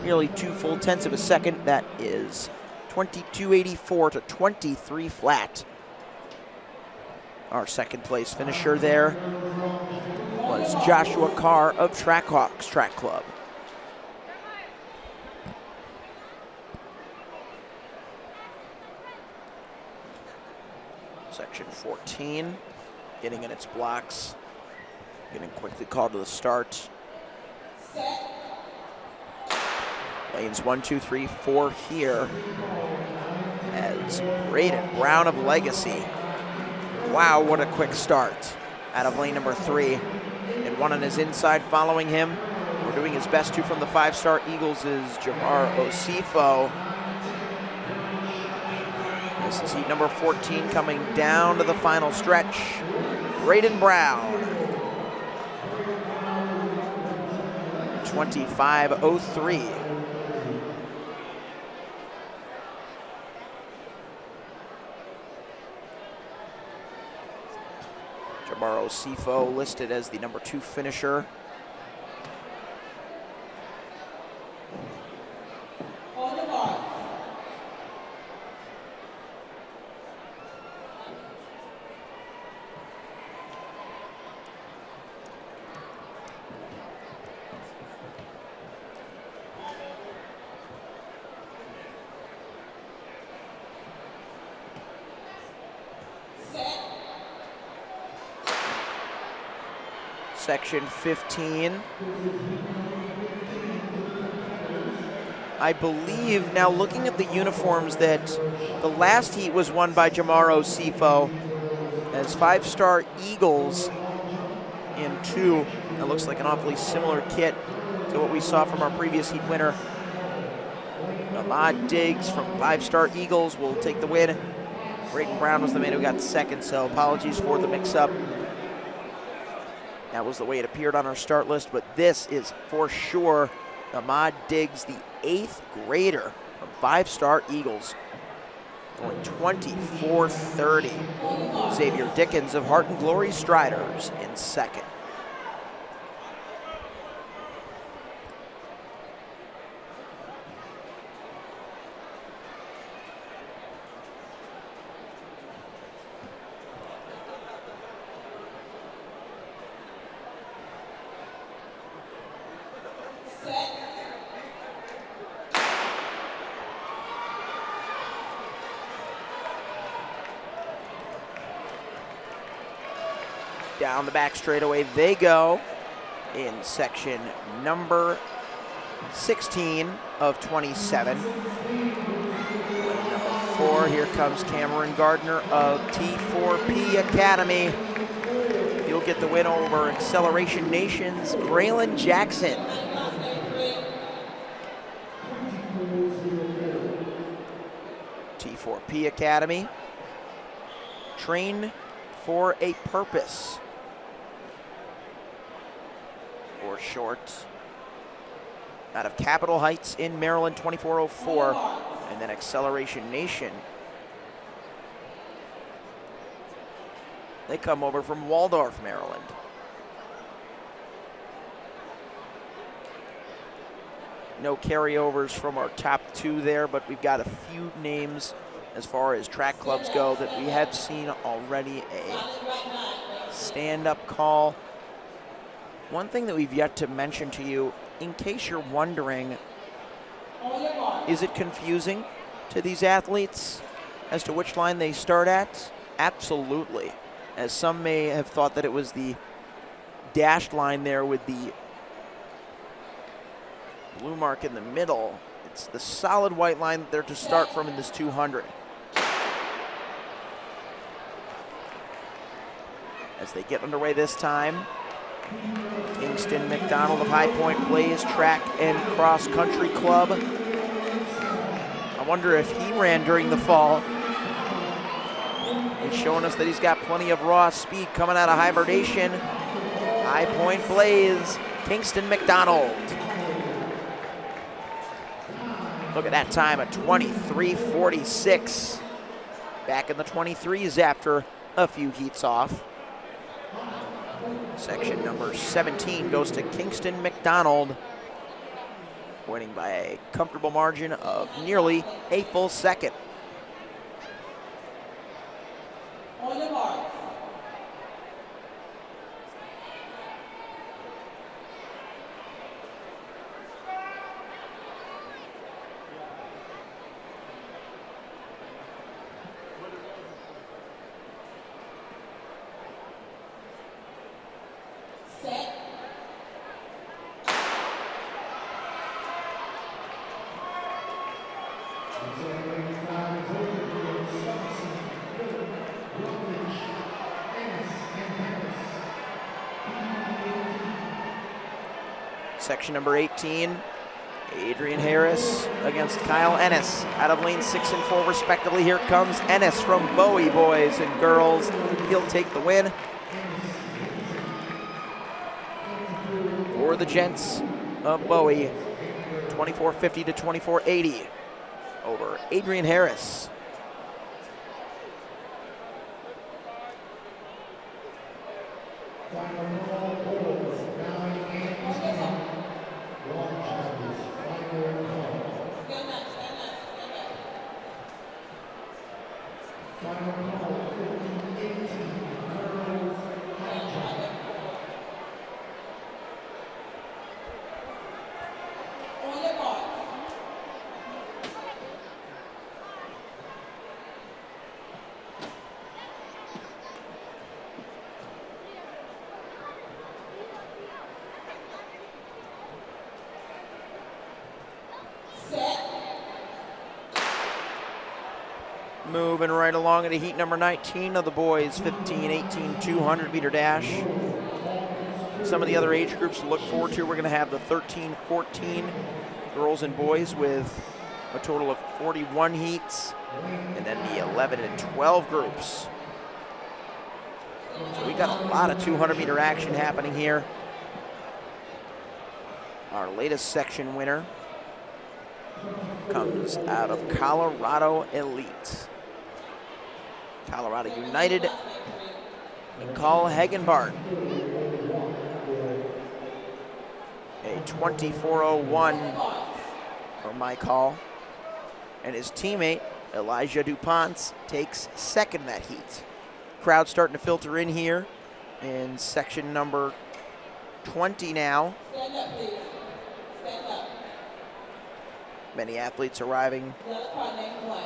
nearly 2 full tenths of a second. That is 22.84 to 23 flat. Our second place finisher there was Joshua Carr of Trackhawks Track Club. Section 14, getting in its blocks, getting quickly called to the start. Lanes 1, 2, 3, 4 here as Braden Brown of Legacy. Wow, what a quick start out of lane number 3. And one on his inside following him. We're doing his best too from the 5-star Eagles is Jamar Osifo. This is heat number 14 coming down to the final stretch. Braden Brown. 25.03. Jamar Osifo listed as the number 2 finisher. Section 15. I believe, now looking at the uniforms, that the last heat was won by Jamar Osifo as 5-star Eagles in 2. That looks like an awfully similar kit to what we saw from our previous heat winner. Ahmad Diggs from 5-star Eagles will take the win. Braden Brown was the man who got second, so apologies for the mix-up. That was the way it appeared on our start list, but this is for sure Ahmad Diggs, the 8th grader from 5-star Eagles, going 24.30. Xavier Dickens of Heart and Glory Striders in second. Down the back straightaway they go in section number 16 of 27. Lane number 4, here comes Cameron Gardner of T4P Academy. He'll get the win over Acceleration Nation's Braylon Jackson. T4P Academy, train for a purpose. For short, out of Capitol Heights in Maryland, 24.04, and then Acceleration Nation. They come over from Waldorf, Maryland. No carryovers from our top 2 there, but we've got a few names as far as track clubs go that we have seen already a stand-up call. One thing that we've yet to mention to you, in case you're wondering, is it confusing to these athletes as to which line they start at? Absolutely. As some may have thought that it was the dashed line there with the blue mark in the middle. It's the solid white line that they're to start from in this 200. as they get underway this time. Kingston McDonald of High Point Blaze Track and Cross Country Club. I wonder if he ran during the fall. He's showing us that he's got plenty of raw speed coming out of hibernation. High Point Blaze, Kingston McDonald. Look at that time, a 23:46. Back in the 23s after a few heats off. Section number 17 goes to Kingston McDonald, winning by a comfortable margin of nearly a full second. On your mark. Set. Section number 18, Adrian Harris against Kyle Ennis. Out of lane 6 and 4 respectively. Here comes Ennis from Bowie, boys and girls. He'll take the win. For the gents of Bowie, 24:50 to 24:80 over Adrian Harris. Moving right along into heat number 19 of the boys 15-18 200-meter dash. Some of the other age groups to look forward to. We're going to have the 13-14 girls and boys with a total of 41 heats, and then the 11 and 12 groups. So we got a lot of 200-meter action happening here. Our latest section winner comes out of Colorado Elite. Colorado United, Nicole Hagenbart. A 24:01 for my call. And his teammate, Elijah DuPont, takes second in that heat. Crowd starting to filter in here in section number 20 now. Stand up, please. Stand up. Many athletes arriving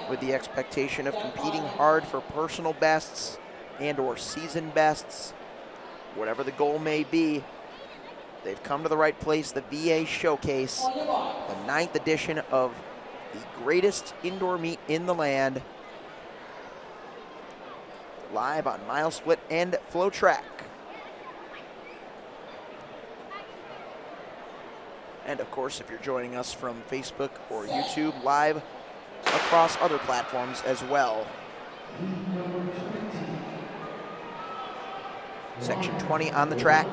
with the expectation of competing hard for personal bests and or season bests. Whatever the goal may be, they've come to the right place. The VA Showcase, the 9th edition of the greatest indoor meet in the land. Live on Mile Split and FloTrack. And of course, if you're joining us from Facebook or YouTube, live across other platforms as well. Section 20 on the track.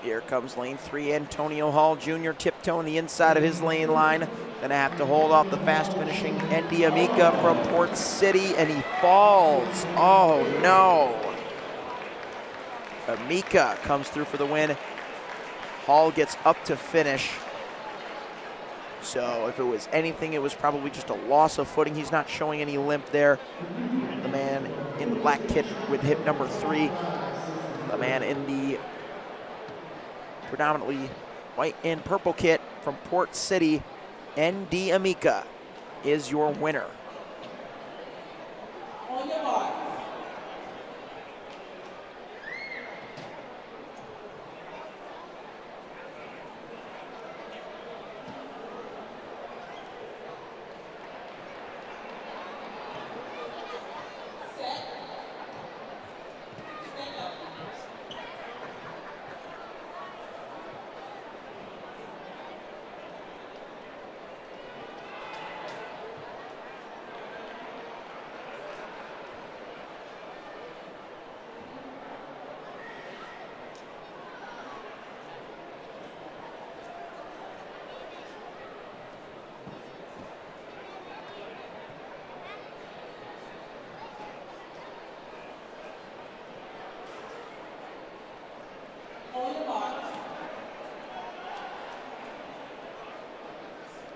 Here comes lane 3, Antonio Hall Jr. tiptoeing the inside of his lane line. Gonna have to hold off the fast finishing Andy Amica from Port City, and he falls. Oh no. Amica comes through for the win. Hall gets up to finish. So if it was anything, it was probably just a loss of footing. He's not showing any limp there. The man in the black kit with hip number 3. The man in the predominantly white and purple kit from Port City, ND Amica, is your winner. On your mark.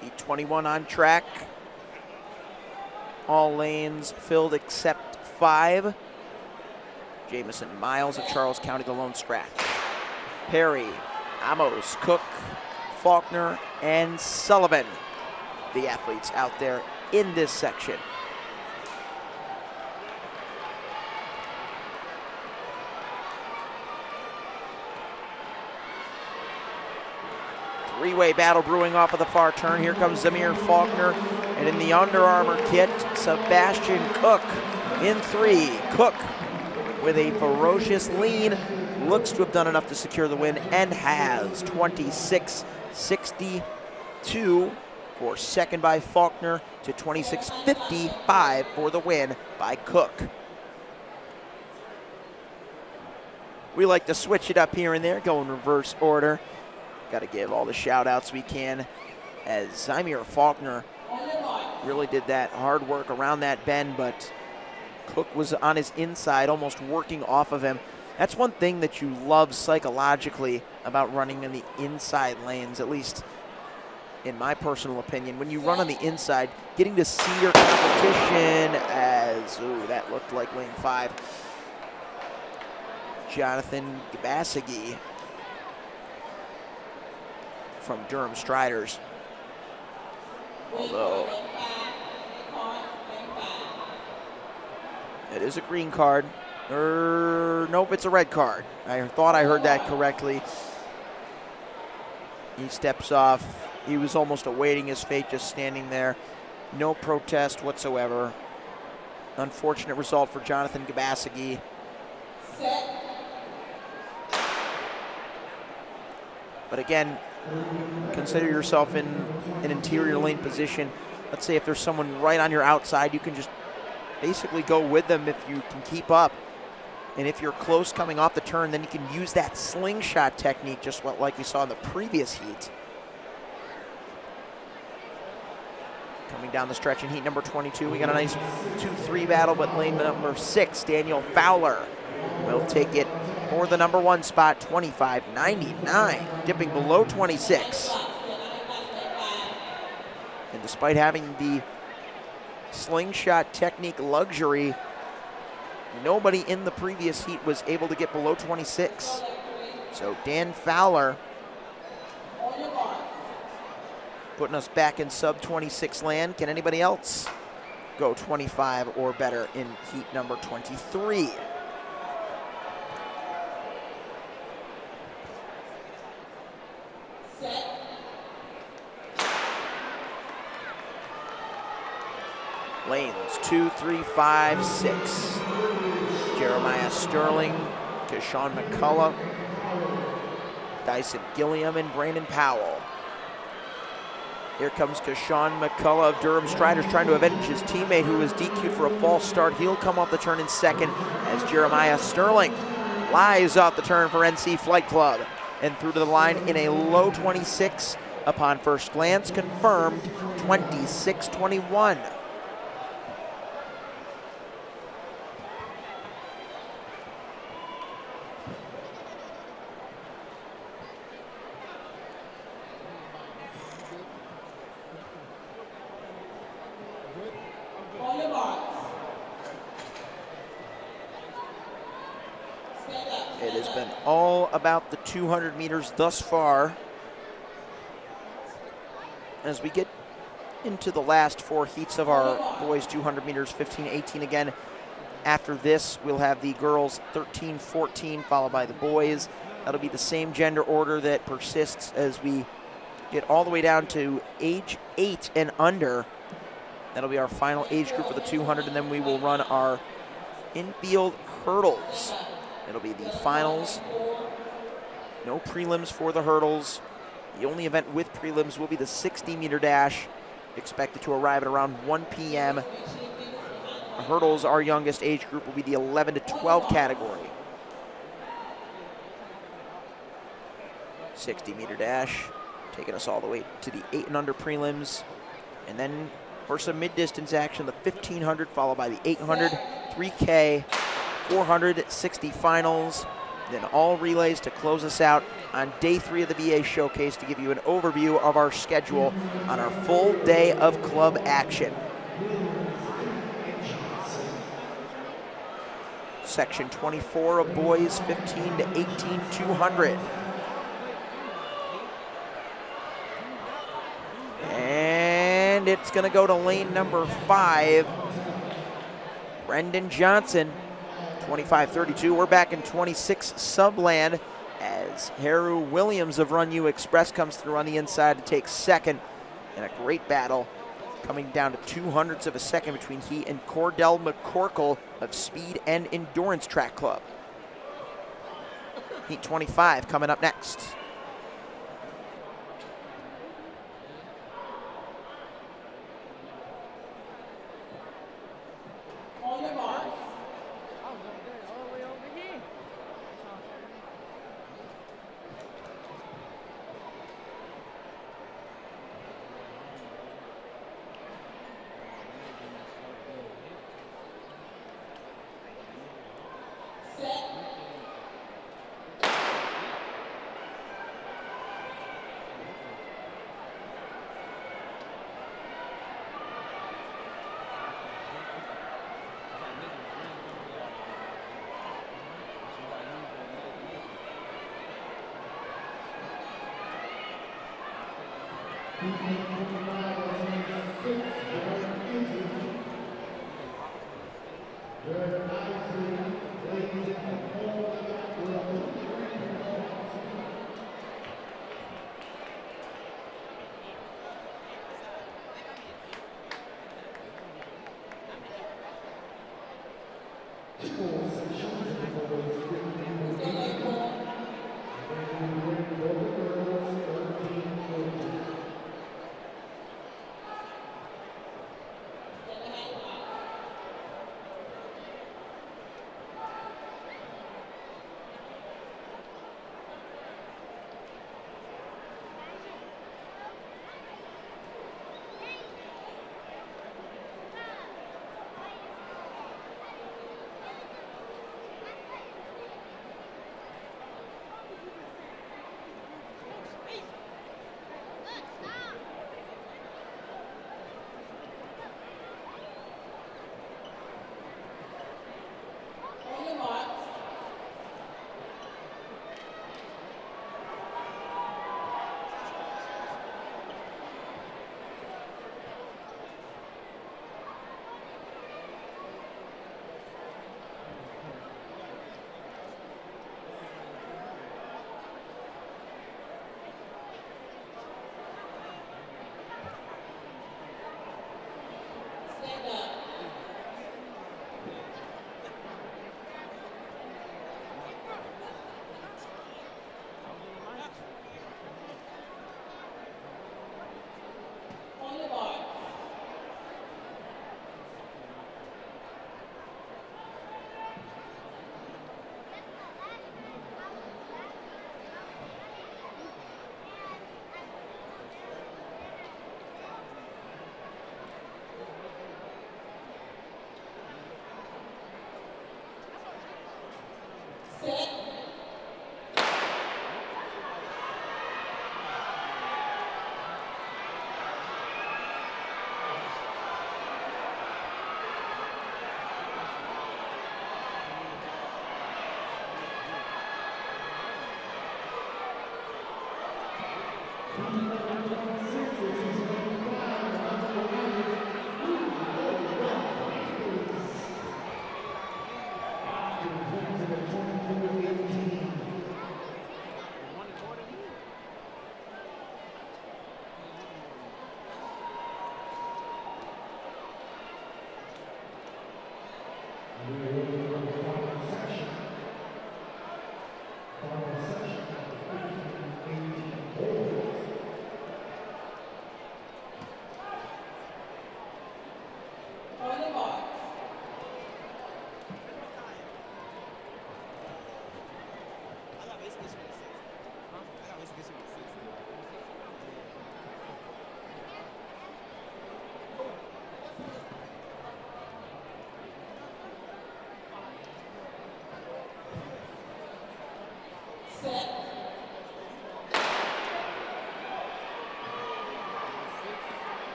Heat 21 on track. All lanes filled except 5. Jamison Miles of Charles County, the lone scratch. Perry, Amos, Cook, Faulkner, and Sullivan, the athletes out there in this section. Three-way battle brewing off of the far turn. Here comes Zamir Faulkner, and in the Under Armour kit, Sebastian Cook in 3. Cook with a ferocious lean, looks to have done enough to secure the win, and has. 26-62 for second by Faulkner to 26-55 for the win by Cook. We like to switch it up here and there, go in reverse order. Got to give all the shout outs we can, as Zamir Faulkner really did that hard work around that bend, but Cook was on his inside, almost working off of him. That's one thing that you love psychologically about running in the inside lanes, at least in my personal opinion. When you run on the inside, getting to see your competition as, ooh, that looked like lane 5. Jonathan Gabasagi from Durham Striders. Although it is a green card. Nope, it's a red card. I thought I heard that correctly. He steps off. He was almost awaiting his fate, just standing there. No protest whatsoever. Unfortunate result for Jonathan Gabasagi. But again, consider yourself in an interior lane position. Let's say if there's someone right on your outside, you can just basically go with them if you can keep up. And if you're close coming off the turn, then you can use that slingshot technique, just like we saw in the previous heat. Coming down the stretch in heat number 22, we got a nice 2-3 battle, but lane number 6, Daniel Fowler, will take it for the number 1 spot, 25.99, dipping below 26. And despite having the slingshot technique luxury, nobody in the previous heat was able to get below 26. So Dan Fowler putting us back in sub 26 land. Can anybody else go 25 or better in heat number 23? Lanes 2, 3, 5, 6. Jeremiah Sterling, Keshawn McCullough, Dyson Gilliam, and Brandon Powell. Here comes Keshawn McCullough of Durham Striders, trying to avenge his teammate who was DQ'd for a false start. He'll come off the turn in second as Jeremiah Sterling flies off the turn for NC Flight Club and through to the line in a low 26 upon first glance, confirmed 26-21. It has been all about the 200 meters thus far. As we get into the last 4 heats of our boys 200 meters, 15, 18 again. After this, we'll have the girls 13, 14, followed by the boys. That'll be the same gender order that persists as we get all the way down to age 8 and under. That'll be our final age group for the 200, and then we will run our infield hurdles. It'll be the finals. No prelims for the hurdles. The only event with prelims will be the 60-meter dash, expected to arrive at around 1 p.m. The hurdles, our youngest age group, will be the 11 to 12 category. 60-meter dash, taking us all the way to the 8 and under prelims. And then for some mid-distance action, the 1500 followed by the 800, 3K, 460 finals, then all relays to close us out on day 3 of the VA Showcase to give you an overview of our schedule on our full day of club action. Section 24 of boys, 15 to 18, 200. And it's going to go to lane number 5. Brendan Johnson, 25-32. We're back in 26 subland as Haru Williams of Run U Express comes through on the inside to take second in a great battle, coming down to 200ths of a second between he and Cordell McCorkle of Speed and Endurance Track Club. Heat 25 coming up next. On your mark.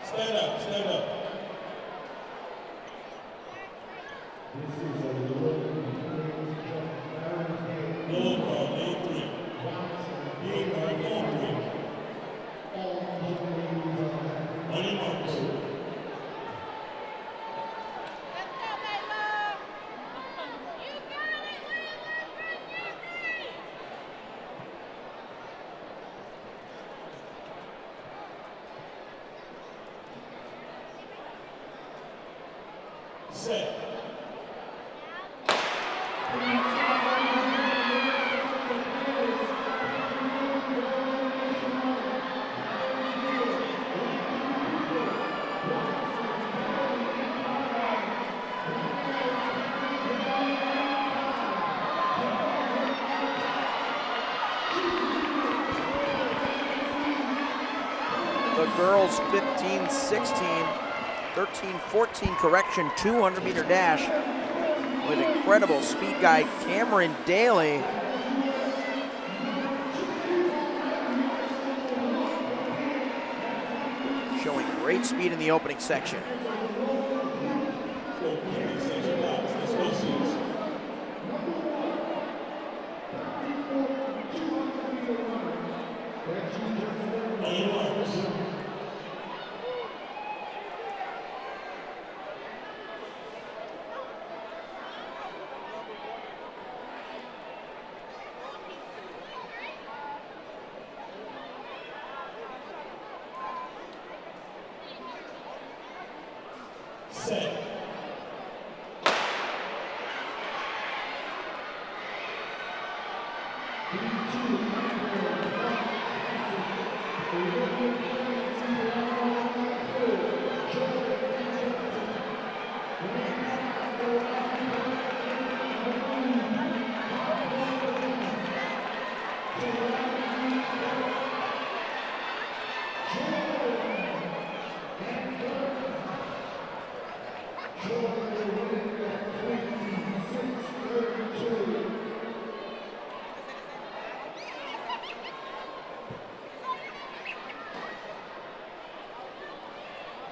Stand up, stand up. Gold card, lane 3. Green card, lane 3. On your marks. Set. The girls 15-16, 13-14 correction, 200-meter dash with incredible speed guy Cameron Daly. Showing great speed in the opening section. Let's go, Seals. On your marks. Set.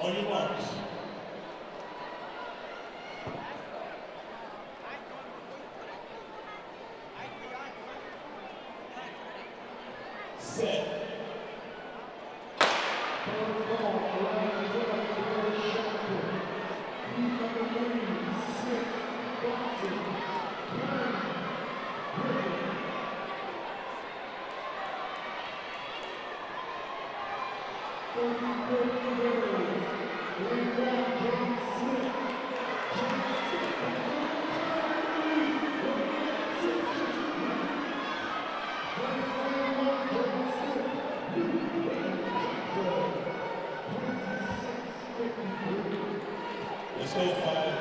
On your marks. Set. Let's go, 5.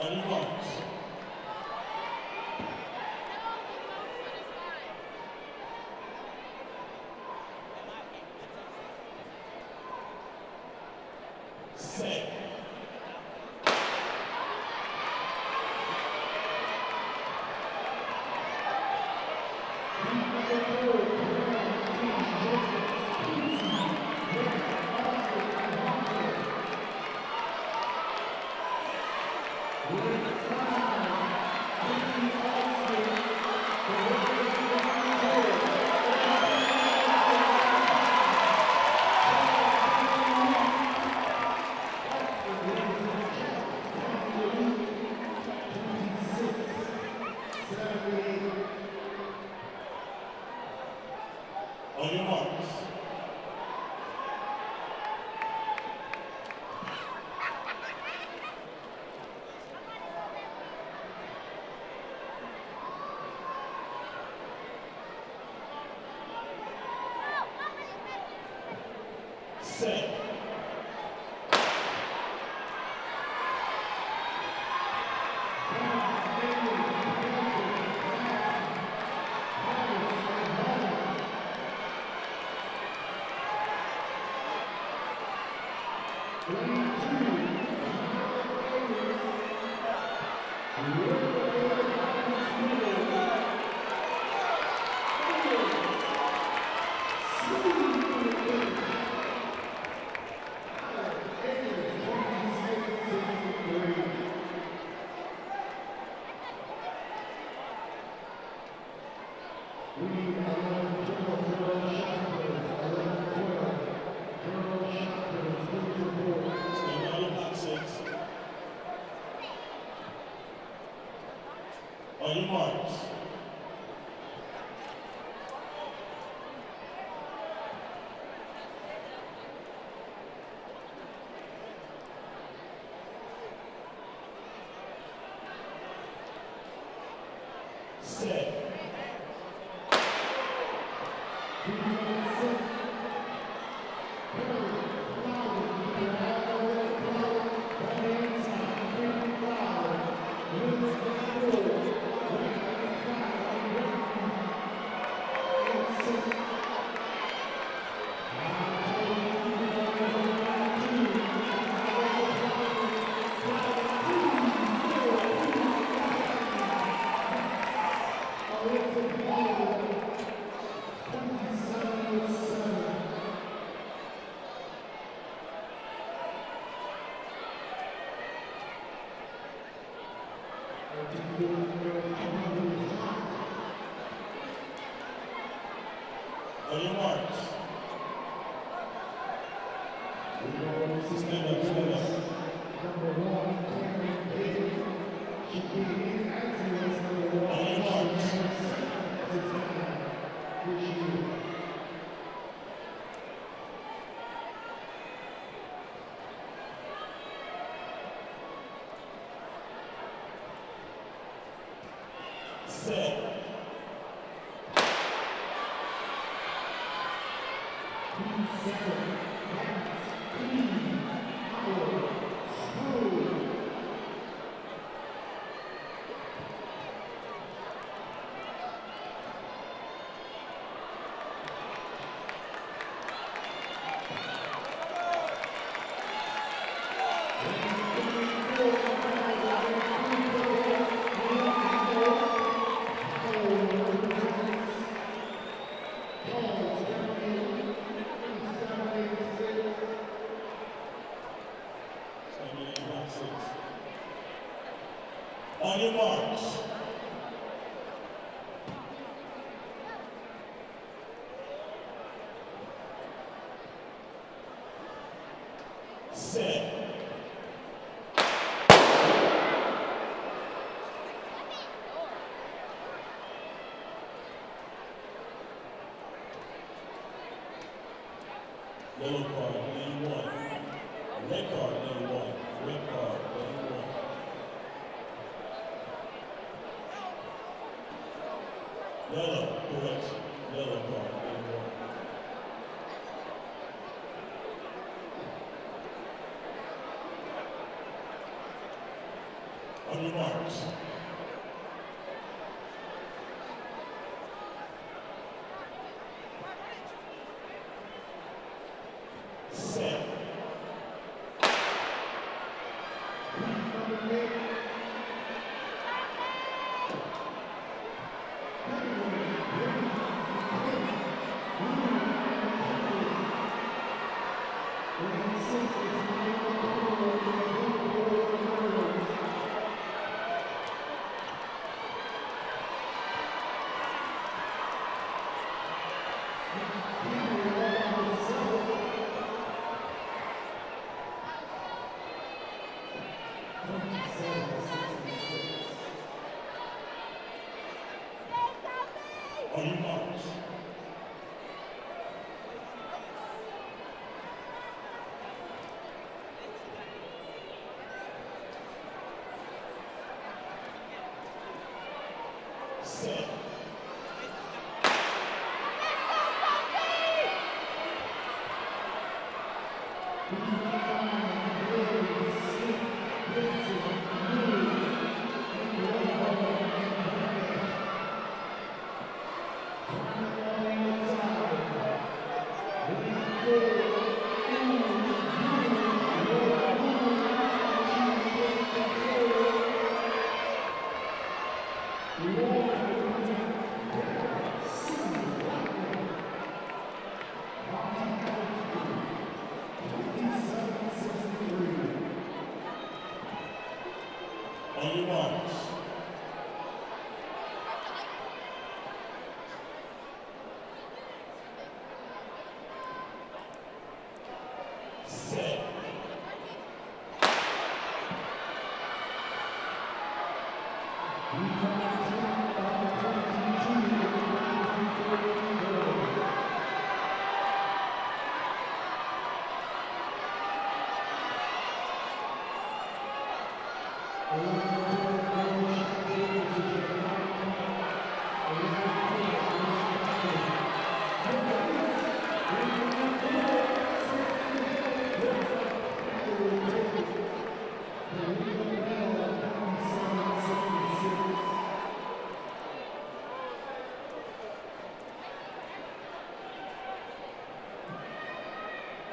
On your marks. Set. On your marks. Set. On your marks. Set. On your marks. Stand up, stand up. On your marks. Set. On your marks. Set. Yellow card, lane 1. Red card, lane 1. Red card, lane 1. Yellow, correction. Yellow card, lane 1. On your marks. Set. On your marks. Set. On your marks. Set.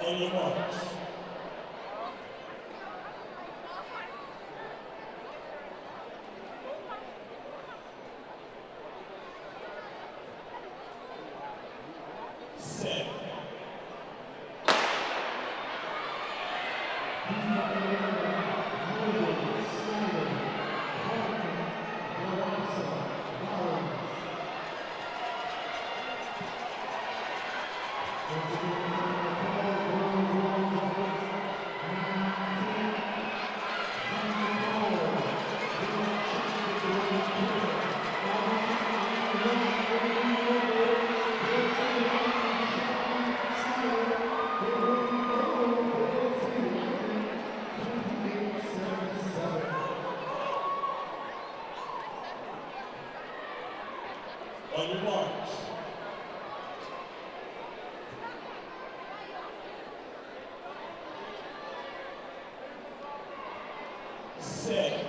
On your marks. Set. On your marks. Set.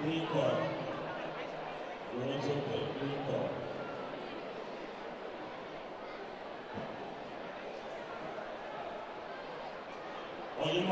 Green card. Rules okay. Green card. On your